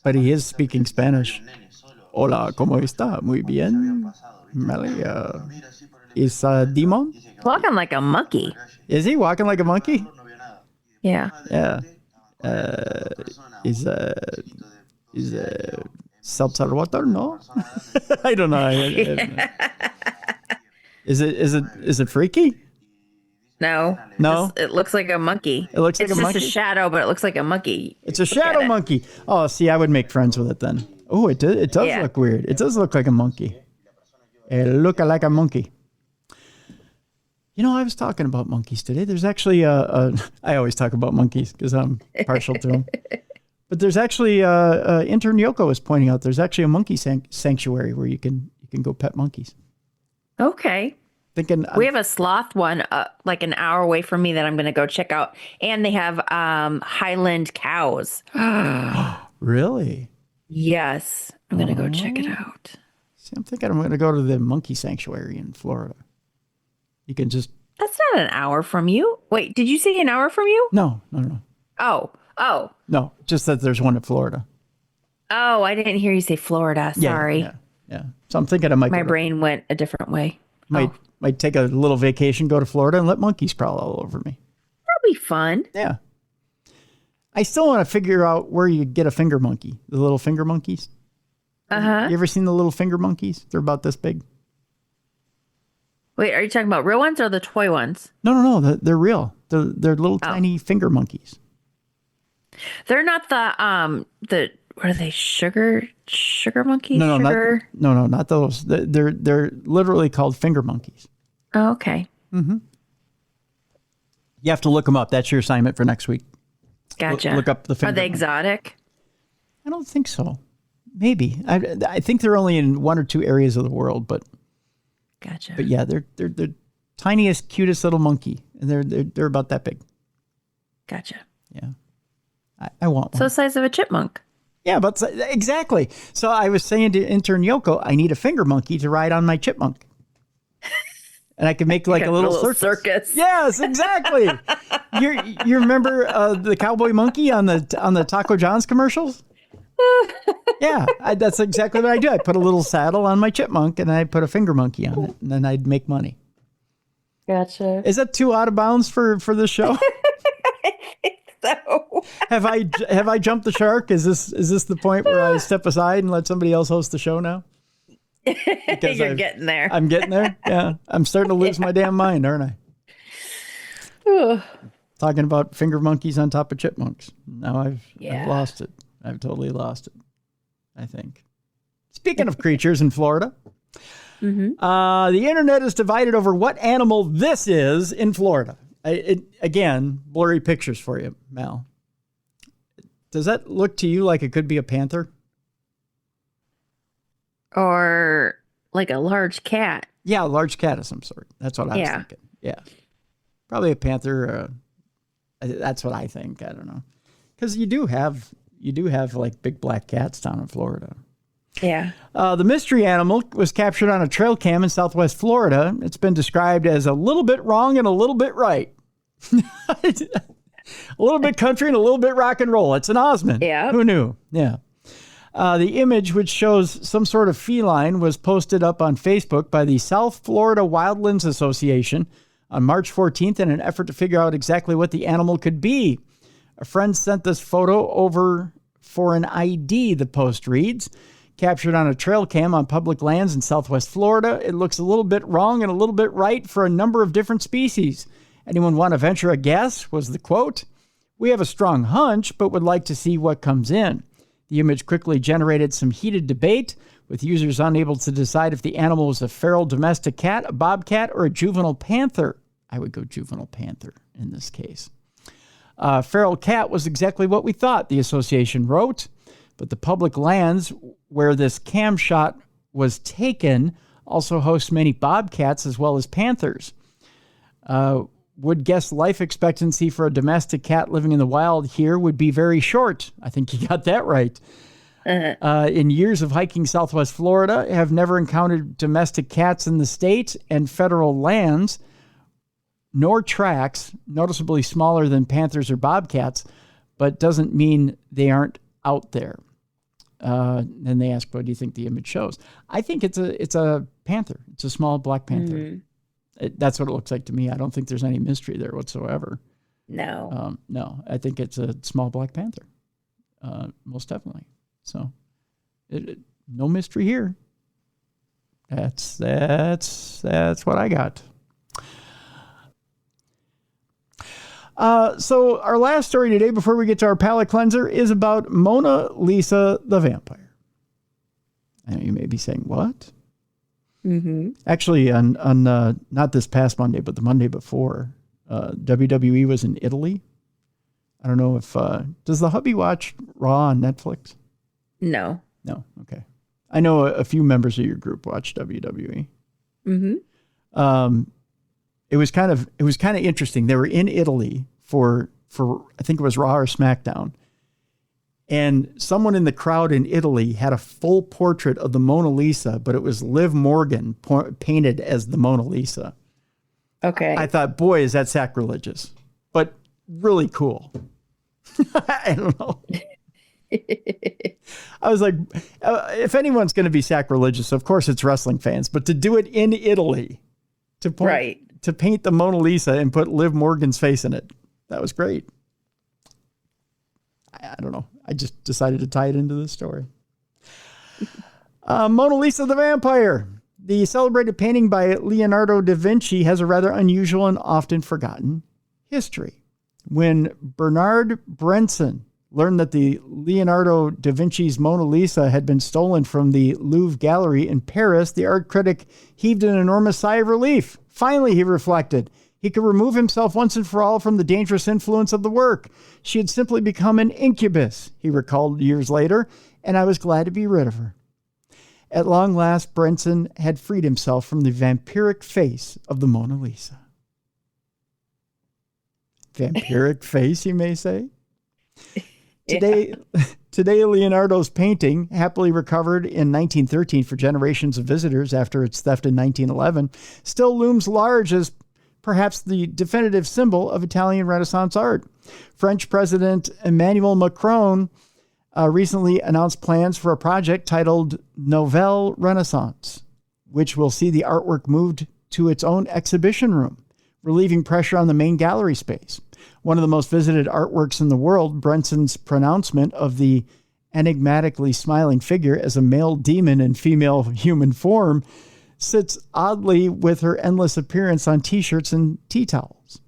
Speaker 1: But he is speaking Spanish. Hola, ¿cómo está? Muy bien. Mallie, is Demon?
Speaker 2: Walking like a monkey.
Speaker 1: Is he walking like a monkey?
Speaker 2: Yeah.
Speaker 1: Yeah. Is Salvatore? No? I don't know. Is it freaky?
Speaker 2: No. It looks like a monkey.
Speaker 1: It looks like a monkey?
Speaker 2: It's just a shadow, but it looks like a monkey.
Speaker 1: It's a shadow monkey. Oh, see, I would make friends with it then. Oh, it does look weird. It does look like a monkey. It look like a monkey. You know, I was talking about monkeys today. There's actually I always talk about monkeys because I'm partial to them. But there's actually intern Yoko is pointing out there's actually a monkey sanctuary where you can go pet monkeys.
Speaker 2: Okay. We have a sloth one like an hour away from me that I'm going to go check out. And they have Highland cows.
Speaker 1: Really?
Speaker 2: Yes. I'm going to go check it out.
Speaker 1: See, I'm thinking I'm going to go to the monkey sanctuary in Florida. You can just...
Speaker 2: That's not an hour from you. Wait, did you say an hour from you?
Speaker 1: No.
Speaker 2: Oh.
Speaker 1: No, just that there's one in Florida.
Speaker 2: Oh, I didn't hear you say Florida. Sorry.
Speaker 1: Yeah. So I'm thinking I might...
Speaker 2: My brain went a different way.
Speaker 1: Might take a little vacation, go to Florida, and let monkeys crawl all over me.
Speaker 2: That'd be fun.
Speaker 1: Yeah. I still want to figure out where you get a finger monkey. The little finger monkeys.
Speaker 2: Uh-huh.
Speaker 1: You ever seen the little finger monkeys? They're about this big.
Speaker 2: Wait, are you talking about real ones or the toy ones?
Speaker 1: No. They're real. They're little tiny finger monkeys.
Speaker 2: They're not the what are they? Sugar monkeys?
Speaker 1: No, not those. They're literally called finger monkeys.
Speaker 2: Oh, okay.
Speaker 1: Mm-hmm. You have to look them up. That's your assignment for next week.
Speaker 2: Gotcha.
Speaker 1: Look up the finger.
Speaker 2: Are they
Speaker 1: monkeys.
Speaker 2: Exotic?
Speaker 1: I don't think so. Maybe. I think they're only in one or two areas of the world, but.
Speaker 2: Gotcha.
Speaker 1: But yeah, they're the tiniest, cutest little monkey, and they're about that big.
Speaker 2: Gotcha.
Speaker 1: Yeah. I want one.
Speaker 2: So the size of a chipmunk.
Speaker 1: Yeah, but exactly. So I was saying to intern Yoko, I need a finger monkey to ride on my chipmunk. And I could make like a little
Speaker 2: circus.
Speaker 1: Yes, exactly. You remember the cowboy monkey on the Taco John's commercials? Yeah, that's exactly what I do. I put a little saddle on my chipmunk and I put a finger monkey on it, and then I'd make money.
Speaker 2: Gotcha.
Speaker 1: Is that too out of bounds for the show?
Speaker 2: I think so.
Speaker 1: Have I jumped the shark? Is this the point where I step aside and let somebody else host the show now? Because
Speaker 2: You're getting there.
Speaker 1: I'm getting there. Yeah, I'm starting to lose my damn mind, aren't I? Talking about finger monkeys on top of chipmunks. Now I've lost it. I've totally lost it, I think. Speaking of creatures in Florida, the internet is divided over what animal this is in Florida. Again, blurry pictures for you, Mal. Does that look to you like it could be a panther?
Speaker 2: Or like a large cat.
Speaker 1: Yeah, a large cat of some sort. That's what I was thinking. Yeah. Probably a panther. That's what I think. I don't know. Because you do have like big black cats down in Florida.
Speaker 2: Yeah.
Speaker 1: The mystery animal was captured on a trail cam in Southwest Florida. It's been described as a little bit wrong and a little bit right. A little bit country and a little bit rock and roll. It's an Osmond.
Speaker 2: Yeah.
Speaker 1: Who knew? Yeah. The image, which shows some sort of feline, was posted up on Facebook by the South Florida Wildlands Association on March 14th in an effort to figure out exactly what the animal could be. A friend sent this photo over for an ID, the post reads. Captured on a trail cam on public lands in Southwest Florida, it looks a little bit wrong and a little bit right for a number of different species. Anyone want to venture a guess? Was the quote. We have a strong hunch, but would like to see what comes in. The image quickly generated some heated debate, with users unable to decide if the animal was a feral domestic cat, a bobcat, or a juvenile panther. I would go juvenile panther in this case. Feral cat was exactly what we thought, the association wrote, but the public lands where this cam shot was taken also host many bobcats as well as panthers. Would guess life expectancy for a domestic cat living in the wild here would be very short. I think you got that right. In years of hiking Southwest Florida, have never encountered domestic cats in the state and federal lands, nor tracks, noticeably smaller than panthers or bobcats, but doesn't mean they aren't out there. And they ask, what do you think the image shows? I think it's a panther. It's a small black panther. That's what it looks like to me. I don't think there's any mystery there whatsoever.
Speaker 2: No.
Speaker 1: No, I think it's a small black panther. Most definitely. So no mystery here. That's what I got. So our last story today, before we get to our palate cleanser, is about Mona Lisa the vampire. I know you may be saying, what? Actually, on not this past Monday, but the Monday before, WWE was in Italy. I don't know if does the hubby watch Raw on Netflix?
Speaker 2: No.
Speaker 1: No. Okay. I know a few members of your group watch WWE. It was kind of interesting. They were in Italy for I think it was Raw or SmackDown. And someone in the crowd in Italy had a full portrait of the Mona Lisa, but it was Liv Morgan painted as the Mona Lisa.
Speaker 2: Okay.
Speaker 1: I thought, boy, is that sacrilegious, but really cool. I don't know. I was like, if anyone's going to be sacrilegious, of course it's wrestling fans, but to do it in Italy, to paint the Mona Lisa and put Liv Morgan's face in it, that was great. I don't know. I just decided to tie it into this story. Mona Lisa the Vampire. The celebrated painting by Leonardo da Vinci has a rather unusual and often forgotten history. When Bernard Brenson learned that the Leonardo da Vinci's Mona Lisa had been stolen from the Louvre Gallery in Paris, the art critic heaved an enormous sigh of relief. Finally, he reflected, he could remove himself once and for all from the dangerous influence of the work. She had simply become an incubus, he recalled years later, and I was glad to be rid of her. At long last, Brenson had freed himself from the vampiric face of the Mona Lisa. Vampiric face, you may say? Today, Leonardo's painting, happily recovered in 1913 for generations of visitors after its theft in 1911, still looms large as perhaps the definitive symbol of Italian Renaissance art. French President Emmanuel Macron recently announced plans for a project titled Nouvelle Renaissance, which will see the artwork moved to its own exhibition room, relieving pressure on the main gallery space. One of the most visited artworks in the world, Brenson's pronouncement of the enigmatically smiling figure as a male demon in female human form, sits oddly with her endless appearance on t-shirts and tea towels.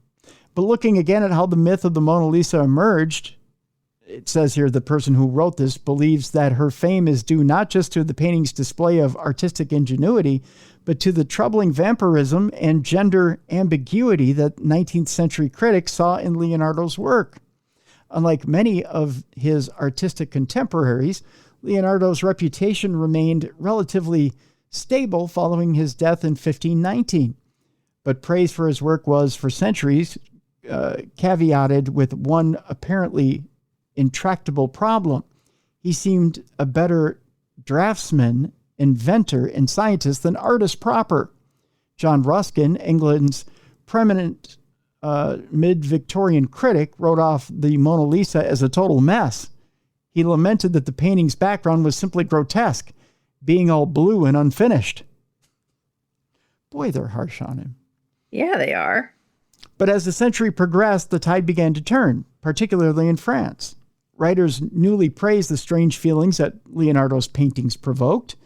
Speaker 1: But looking again at how the myth of the Mona Lisa emerged, it says here the person who wrote this believes that her fame is due not just to the painting's display of artistic ingenuity, but to the troubling vampirism and gender ambiguity that 19th century critics saw in Leonardo's work. Unlike many of his artistic contemporaries, Leonardo's reputation remained relatively stable following his death in 1519. But praise for his work was, for centuries, caveated with one apparently intractable problem. He seemed a better draftsman, inventor, and scientist than artist proper. John Ruskin, England's preeminent mid-Victorian critic, wrote off the Mona Lisa as a total mess. He lamented that the painting's background was simply grotesque, being all blue and unfinished. Boy, they're harsh on him.
Speaker 2: Yeah, they are.
Speaker 1: But as the century progressed, the tide began to turn, particularly in France. Writers newly praised the strange feelings that Leonardo's paintings provoked,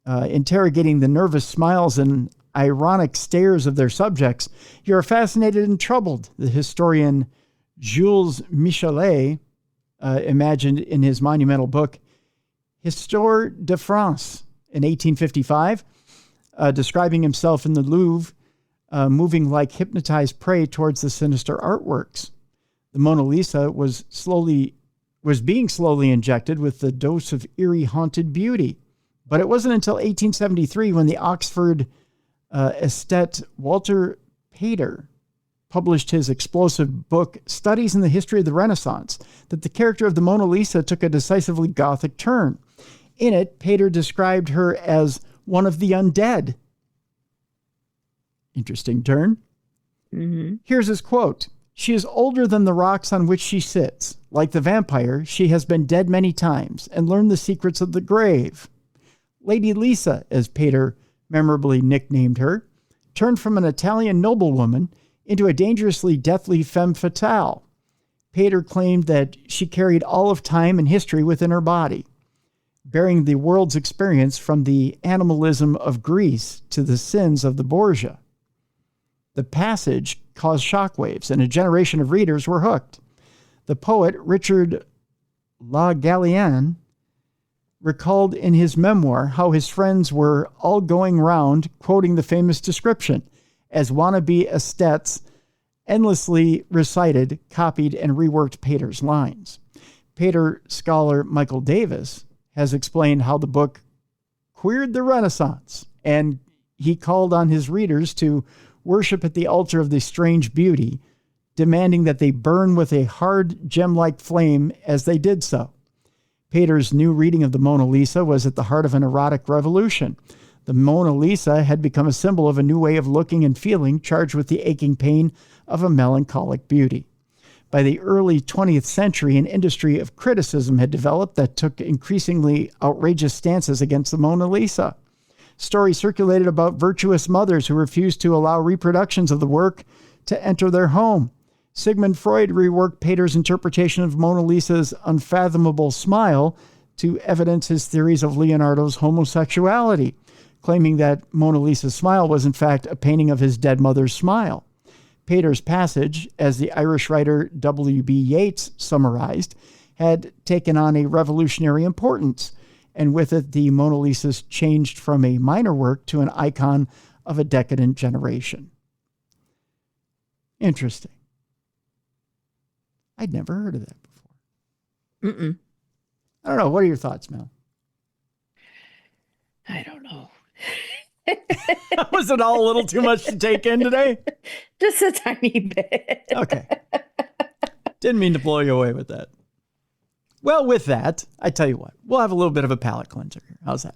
Speaker 1: interrogating the nervous smiles and ironic stares of their subjects. "You are fascinated and troubled," the historian Jules Michelet imagined in his monumental book, Histoire de France, in 1855, describing himself in the Louvre, moving like hypnotized prey towards the sinister artworks. The Mona Lisa was being slowly injected with the dose of eerie haunted beauty. But it wasn't until 1873 when the Oxford aesthete Walter Pater published his explosive book, Studies in the History of the Renaissance, that the character of the Mona Lisa took a decisively Gothic turn. In it, Pater described her as one of the undead. Interesting turn.
Speaker 2: Mm-hmm.
Speaker 1: Here's his quote. "She is older than the rocks on which she sits. Like the vampire, she has been dead many times and learned the secrets of the grave." Lady Lisa, as Pater memorably nicknamed her, turned from an Italian noblewoman into a dangerously deathly femme fatale. Pater claimed that she carried all of time and history within her body, bearing the world's experience from the animalism of Greece to the sins of the Borgia. The passage caused shockwaves, and a generation of readers were hooked. The poet Richard Le Gallienne recalled in his memoir how his friends were all going round quoting the famous description as wannabe aesthetes endlessly recited, copied, and reworked Pater's lines. Pater scholar Michael Davis has explained how the book queered the Renaissance, and he called on his readers to worship at the altar of the strange beauty, demanding that they burn with a hard gem-like flame as they did so. Pater's new reading of the Mona Lisa was at the heart of an erotic revolution. The Mona Lisa had become a symbol of a new way of looking and feeling, charged with the aching pain of a melancholic beauty. By the early 20th century, an industry of criticism had developed that took increasingly outrageous stances against the Mona Lisa. Stories circulated about virtuous mothers who refused to allow reproductions of the work to enter their home. Sigmund Freud reworked Pater's interpretation of Mona Lisa's unfathomable smile to evidence his theories of Leonardo's homosexuality, claiming that Mona Lisa's smile was in fact a painting of his dead mother's smile. Pater's passage, as the Irish writer W.B. Yeats summarized, had taken on a revolutionary importance, and with it the Mona Lisa's changed from a minor work to an icon of a decadent generation. Interesting. I'd never heard of that before.
Speaker 2: Mm-mm.
Speaker 1: I don't know. What are your thoughts, Mel?
Speaker 2: I don't know.
Speaker 1: Was it all a little too much to take in today?
Speaker 2: Just a tiny bit.
Speaker 1: Okay. Didn't mean to blow you away with that. Well, with that, I tell you what, we'll have a little bit of a palate cleanser here. How's that?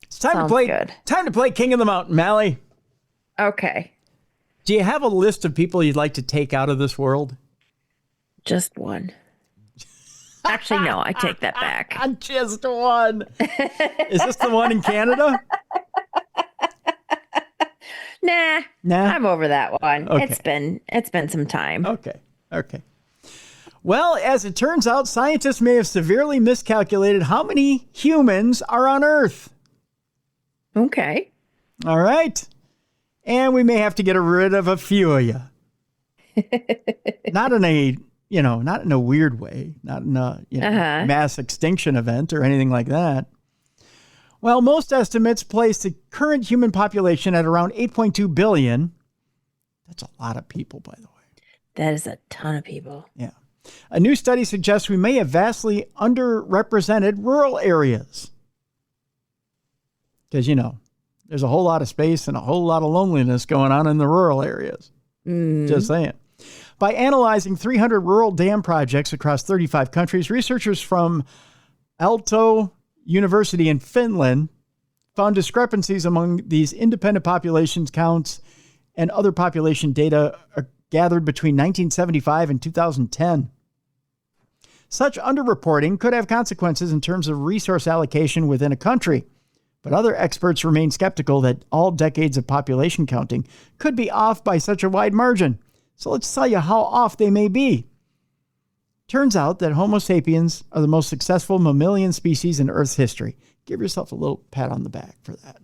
Speaker 1: It's time
Speaker 2: Sounds
Speaker 1: to play.
Speaker 2: good.
Speaker 1: Time to play King of the Mountain, Mallie.
Speaker 2: Okay.
Speaker 1: Do you have a list of people you'd like to take out of this world?
Speaker 2: Just one. Actually, no, I take that back.
Speaker 1: Just one. Is this the one in Canada?
Speaker 2: Nah, I'm over that one.
Speaker 1: Okay.
Speaker 2: It's been some time.
Speaker 1: Okay. Well, as it turns out, scientists may have severely miscalculated how many humans are on Earth.
Speaker 2: Okay.
Speaker 1: All right. And we may have to get rid of a few of you. Not in a weird way, not in a mass extinction event or anything like that. Well, most estimates place the current human population at around 8.2 billion. That's a lot of people, by the way.
Speaker 2: That is a ton of people.
Speaker 1: Yeah. A new study suggests we may have vastly underrepresented rural areas. Because, there's a whole lot of space and a whole lot of loneliness going on in the rural areas. Just saying. By analyzing 300 rural dam projects across 35 countries, researchers from Aalto University in Finland found discrepancies among these independent population counts and other population data gathered between 1975 and 2010. Such underreporting could have consequences in terms of resource allocation within a country, but other experts remain skeptical that all decades of population counting could be off by such a wide margin. So let's tell you how off they may be. Turns out that Homo sapiens are the most successful mammalian species in Earth's history. Give yourself a little pat on the back for that.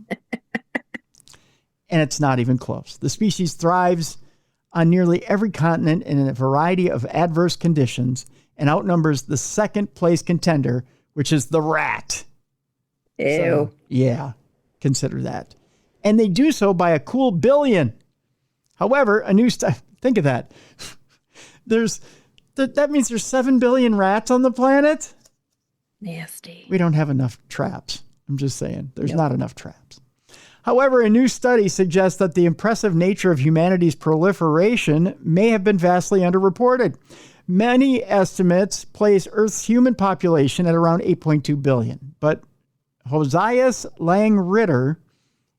Speaker 1: And it's not even close. The species thrives on nearly every continent in a variety of adverse conditions and outnumbers the second place contender, which is the rat.
Speaker 2: Ew.
Speaker 1: So, yeah, consider that. And they do so by a cool billion. However, a new study, think of that. That means there's 7 billion rats on the planet.
Speaker 2: Nasty.
Speaker 1: We don't have enough traps. I'm just saying, there's not enough traps. However, a new study suggests that the impressive nature of humanity's proliferation may have been vastly underreported. Many estimates place Earth's human population at around 8.2 billion. But Josias Lang-Ritter,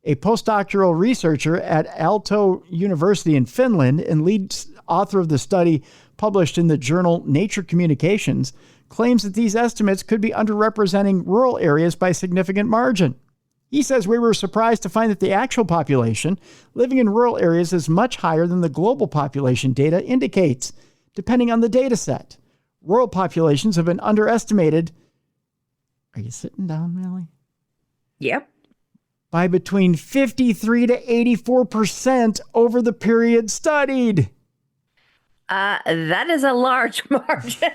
Speaker 1: a postdoctoral researcher at Aalto University in Finland and lead author of the study published in the journal Nature Communications, claims that these estimates could be underrepresenting rural areas by a significant margin. He says we were surprised to find that the actual population living in rural areas is much higher than the global population data indicates, depending on the data set. Rural populations have been underestimated. Are you sitting down, Mallie?
Speaker 2: Yep.
Speaker 1: By between 53 to 84% over the period studied.
Speaker 2: That is a large margin.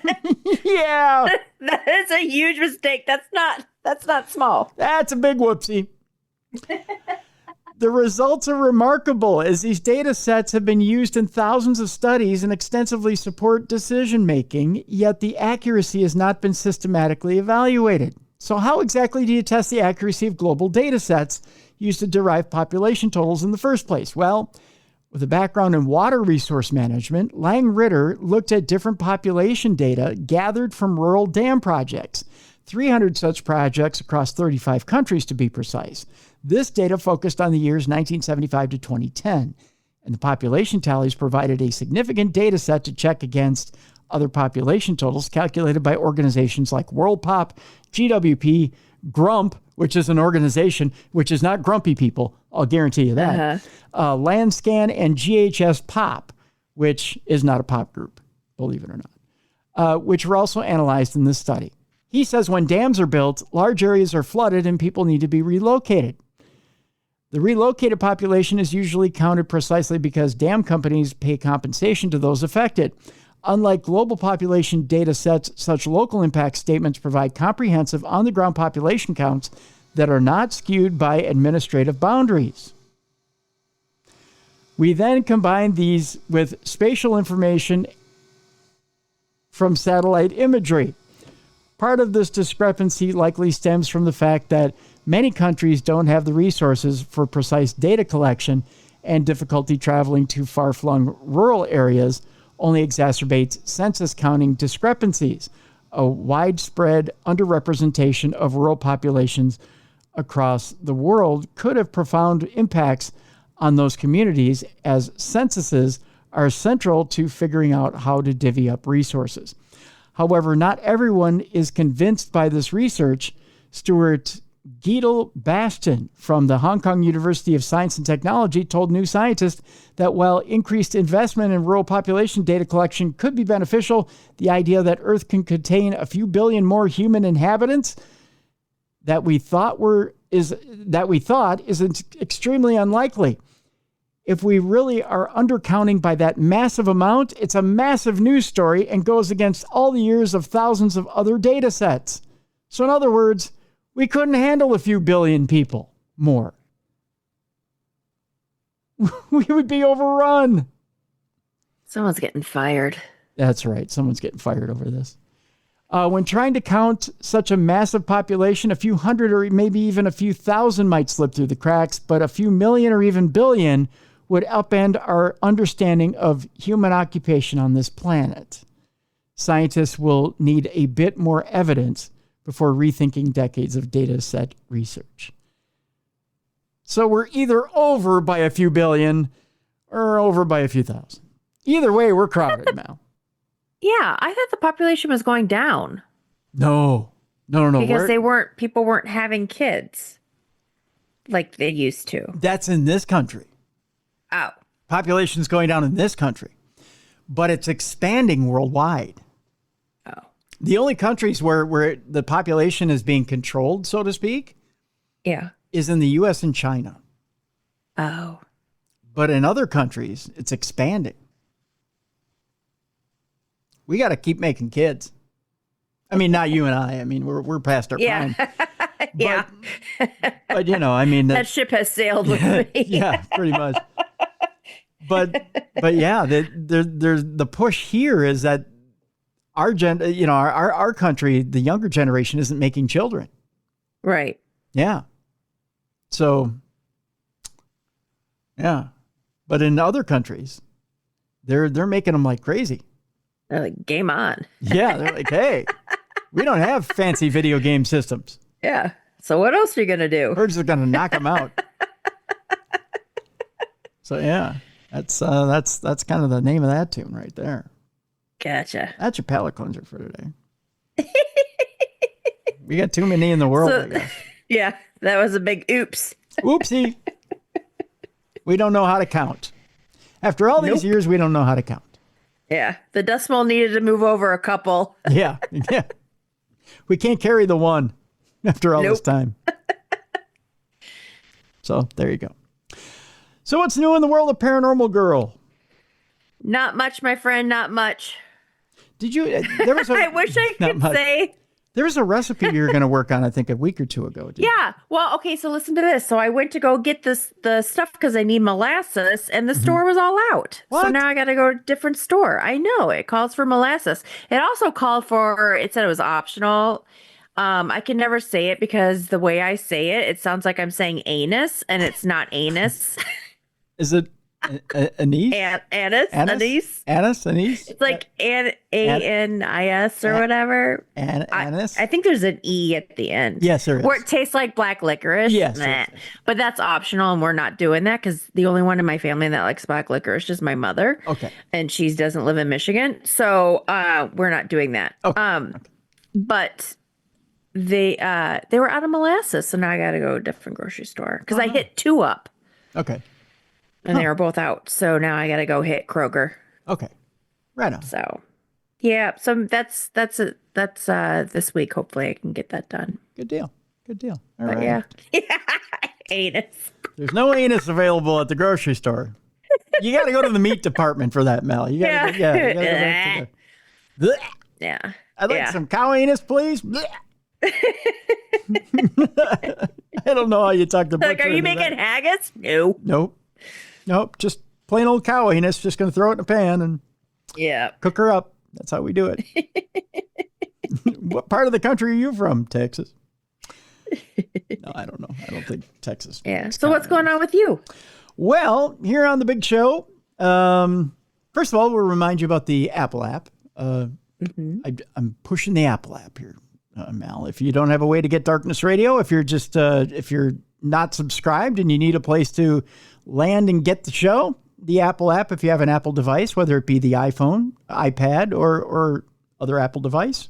Speaker 1: Yeah.
Speaker 2: That is a huge mistake. That's not small.
Speaker 1: That's a big whoopsie. The results are remarkable as these data sets have been used in thousands of studies and extensively support decision making, yet the accuracy has not been systematically evaluated. So how exactly do you test the accuracy of global data sets used to derive population totals in the first place? Well, with a background in water resource management, Lang-Ritter looked at different population data gathered from rural dam projects, 300 such projects across 35 countries to be precise. This data focused on the years 1975 to 2010, and the population tallies provided a significant data set to check against other population totals calculated by organizations like WorldPop, GWP, Grump, which is an organization which is not grumpy people, I'll guarantee you that, Landscan, and GHS Pop, which is not a pop group, believe it or not, which were also analyzed in this study. He says when dams are built, large areas are flooded and people need to be relocated. The relocated population is usually counted precisely because dam companies pay compensation to those affected. Unlike global population data sets, such local impact statements provide comprehensive on-the-ground population counts that are not skewed by administrative boundaries. We then combine these with spatial information from satellite imagery. Part of this discrepancy likely stems from the fact that many countries don't have the resources for precise data collection, and difficulty traveling to far-flung rural areas only exacerbates census counting discrepancies. A widespread underrepresentation of rural populations across the world could have profound impacts on those communities, as censuses are central to figuring out how to divvy up resources. However, not everyone is convinced by this research. Stuart Giedel-Baston from the Hong Kong University of Science and Technology told New Scientist that while increased investment in rural population data collection could be beneficial, the idea that Earth can contain a few billion more human inhabitants that we thought is extremely unlikely. If we really are undercounting by that massive amount, it's a massive news story and goes against all the years of thousands of other data sets. So in other words, we couldn't handle a few billion people more. We would be overrun.
Speaker 2: Someone's getting fired.
Speaker 1: That's right. Someone's getting fired over this. When trying to count such a massive population, a few hundred or maybe even a few thousand might slip through the cracks, but a few million or even billion would upend our understanding of human occupation on this planet. Scientists will need a bit more evidence before rethinking decades of data set research. So we're either over by a few billion or over by a few thousand. Either way, we're crowded now.
Speaker 2: Yeah, I thought the population was going down.
Speaker 1: No.
Speaker 2: Because people weren't having kids like they used to.
Speaker 1: That's in this country.
Speaker 2: Oh.
Speaker 1: Population's going down in this country, but it's expanding worldwide.
Speaker 2: Oh.
Speaker 1: The only countries where the population is being controlled, so to speak, is in the U.S. and China.
Speaker 2: Oh.
Speaker 1: But in other countries, it's expanding. We got to keep making kids. I mean, not you and I. I mean, we're past our prime.
Speaker 2: Yeah.
Speaker 1: But you know, I mean,
Speaker 2: that ship has sailed with me.
Speaker 1: Yeah, pretty much. But yeah, there's the push here is that our country, the younger generation, isn't making children.
Speaker 2: Right.
Speaker 1: Yeah. So. Yeah, but in other countries, they're making them like crazy.
Speaker 2: They're like, game on.
Speaker 1: Yeah, they're like, hey, we don't have fancy video game systems.
Speaker 2: Yeah. So what else are you going to do?
Speaker 1: We're just going to knock them out. So yeah, that's kind of the name of that tune right there.
Speaker 2: Gotcha.
Speaker 1: That's your palate cleanser for today. We got too many in the world, I guess.
Speaker 2: Yeah, that was a big oops.
Speaker 1: Oopsie. We don't know how to count. After all these years, we don't know how to count.
Speaker 2: Yeah, the decimal needed to move over a couple.
Speaker 1: Yeah. We can't carry the one after all this time. So there you go. So what's new in the world of Paranormal Girl?
Speaker 2: Not much, my friend, not much.
Speaker 1: Did you? There was
Speaker 2: I wish I could say.
Speaker 1: There was a recipe you were going to work on, I think, a week or two ago.
Speaker 2: Yeah. Well, okay, so listen to this. So I went to go get the stuff because I need molasses, and the store was all out.
Speaker 1: What?
Speaker 2: So now I got to go to a different store. I know. It calls for molasses. It also called for, it said it was optional. I can never say it because the way I say it, it sounds like I'm saying anus, and it's not anus.
Speaker 1: Is it anise?
Speaker 2: Anise?
Speaker 1: Anise?
Speaker 2: It's like ANIS or whatever.
Speaker 1: Anise?
Speaker 2: I think there's an E at the end.
Speaker 1: Yes, there is.
Speaker 2: Where it tastes like black licorice.
Speaker 1: Yes.
Speaker 2: But that's optional, and we're not doing that because the only one in my family that likes black licorice is my mother.
Speaker 1: Okay.
Speaker 2: And she doesn't live in Michigan. So we're not doing that.
Speaker 1: Okay.
Speaker 2: But they were out of molasses, so now I got to go to a different grocery store because I hit 2 up.
Speaker 1: Okay.
Speaker 2: And they were both out. So now I got to go hit Kroger.
Speaker 1: Okay. Right on.
Speaker 2: So, yeah. So that's this week. Hopefully I can get that done.
Speaker 1: Good deal. All right.
Speaker 2: Yeah. Anus.
Speaker 1: There's no anus available at the grocery store. You got to go to the meat department for that, Mel. You got to go back to the...
Speaker 2: Yeah.
Speaker 1: I'd like some cow anus, please. I don't know how you talk to butcher.
Speaker 2: Like, are you making haggis? No.
Speaker 1: Nope. Just plain old cow anus. Just going to throw it in a pan and cook her up. That's how we do it. What part of the country are you from? Texas? No, I don't know. I don't think Texas.
Speaker 2: Yeah. So what's going on with you?
Speaker 1: Well, here on the big show, first of all, we'll remind you about the Apple app. I'm pushing the Apple app here, Mal. If you don't have a way to get Darkness Radio, if you're not subscribed and you need a place to land and get the show, the Apple app, if you have an Apple device, whether it be the iPhone, iPad, or other Apple device,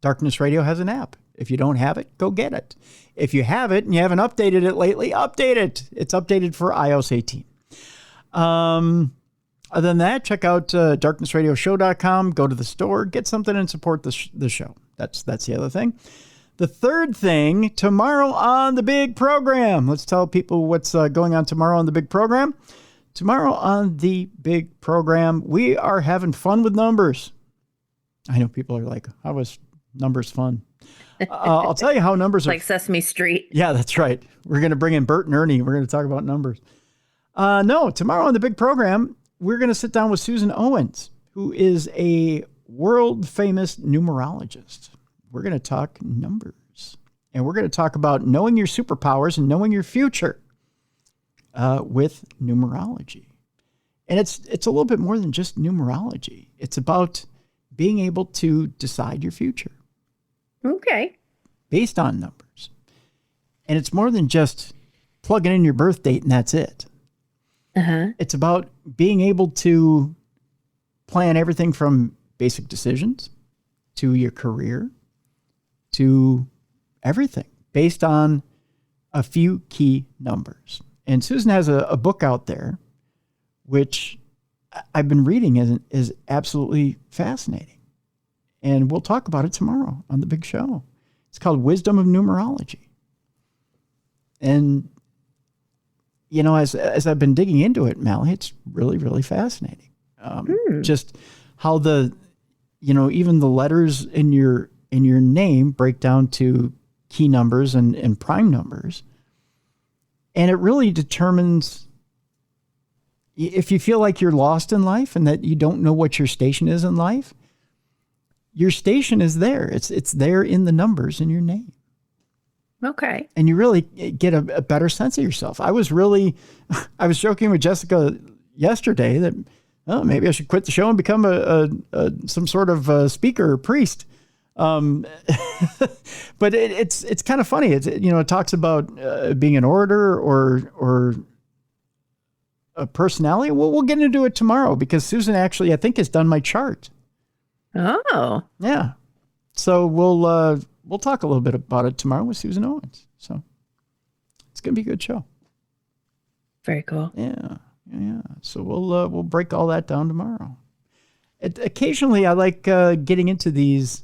Speaker 1: Darkness Radio has an app. If you don't have it, go get it. If you have it and you haven't updated it lately, update it. It's updated for iOS 18. Other than that, check out darknessradioshow.com. Go to the store, get something and support the show. That's the other thing. The third thing, tomorrow on the big program. Let's tell people what's going on tomorrow on the big program. Tomorrow on the big program, we are having fun with numbers. I know people are like, how was numbers fun? I'll tell you how numbers are.
Speaker 2: Like Sesame Street.
Speaker 1: Yeah, that's right. We're going to bring in Bert and Ernie. We're going to talk about numbers. No, tomorrow on the big program, we're going to sit down with Susan Owens, who is a world famous numerologist. We're going to talk numbers, and we're going to talk about knowing your superpowers and knowing your future with numerology. And it's a little bit more than just numerology. It's about being able to decide your future.
Speaker 2: Okay.
Speaker 1: Based on numbers. And it's more than just plugging in your birth date and that's it.
Speaker 2: Uh-huh.
Speaker 1: It's about being able to plan everything from basic decisions to your career to everything based on a few key numbers. And Susan has a book out there, which I've been reading is absolutely fascinating. And we'll talk about it tomorrow on the big show. It's called Wisdom of Numerology. And, you know, as I've been digging into it, Mallie, it's really, really fascinating. Just how even the letters in your name break down to key numbers and prime numbers. And it really determines if you feel like you're lost in life and that you don't know what your station is in life. Your station is there. It's there in the numbers in your name.
Speaker 2: Okay.
Speaker 1: And you really get a better sense of yourself. I was joking with Jessica yesterday that, maybe I should quit the show and become some sort of speaker or priest. But it's kind of funny. It talks about being an orator or a personality. Well, we'll get into it tomorrow because Susan actually, I think, has done my chart.
Speaker 2: Oh.
Speaker 1: Yeah. So we'll talk a little bit about it tomorrow with Susan Owens. So it's going to be a good show.
Speaker 2: Very cool.
Speaker 1: Yeah. So we'll break all that down tomorrow. Occasionally I like getting into these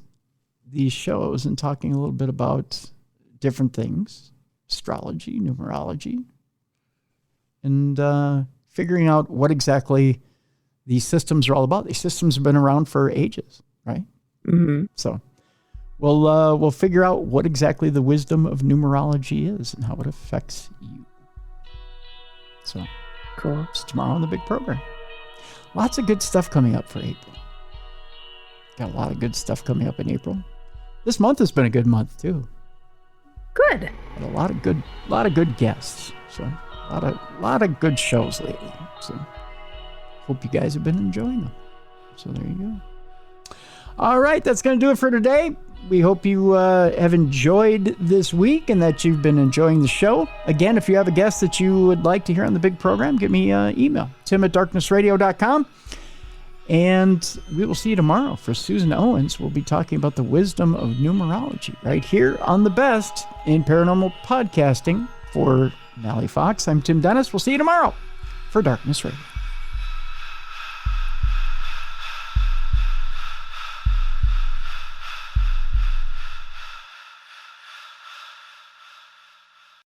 Speaker 1: shows and talking a little bit about different things, astrology, numerology, and figuring out what exactly these systems are all about. These systems have been around for ages, right?
Speaker 2: Mm-hmm.
Speaker 1: So we'll figure out what exactly the wisdom of numerology is and how it affects you. So
Speaker 2: cool.
Speaker 1: It's tomorrow on the big program. Lots of good stuff coming up for April. Got a lot of good stuff coming up in April. This month has been a good month too.
Speaker 2: Good.
Speaker 1: Got a lot of good guests. So a lot of good shows lately. So hope you guys have been enjoying them. So there you go. All right, that's going to do it for today. We hope you have enjoyed this week and that you've been enjoying the show. Again, if you have a guest that you would like to hear on the big program, give me an email, tim@darknessradio.com. And we will see you tomorrow for Susan Owens. We'll be talking about the wisdom of numerology right here on the best in paranormal podcasting. For Mallie Fox, I'm Tim Dennis. We'll see you tomorrow for Darkness Radio.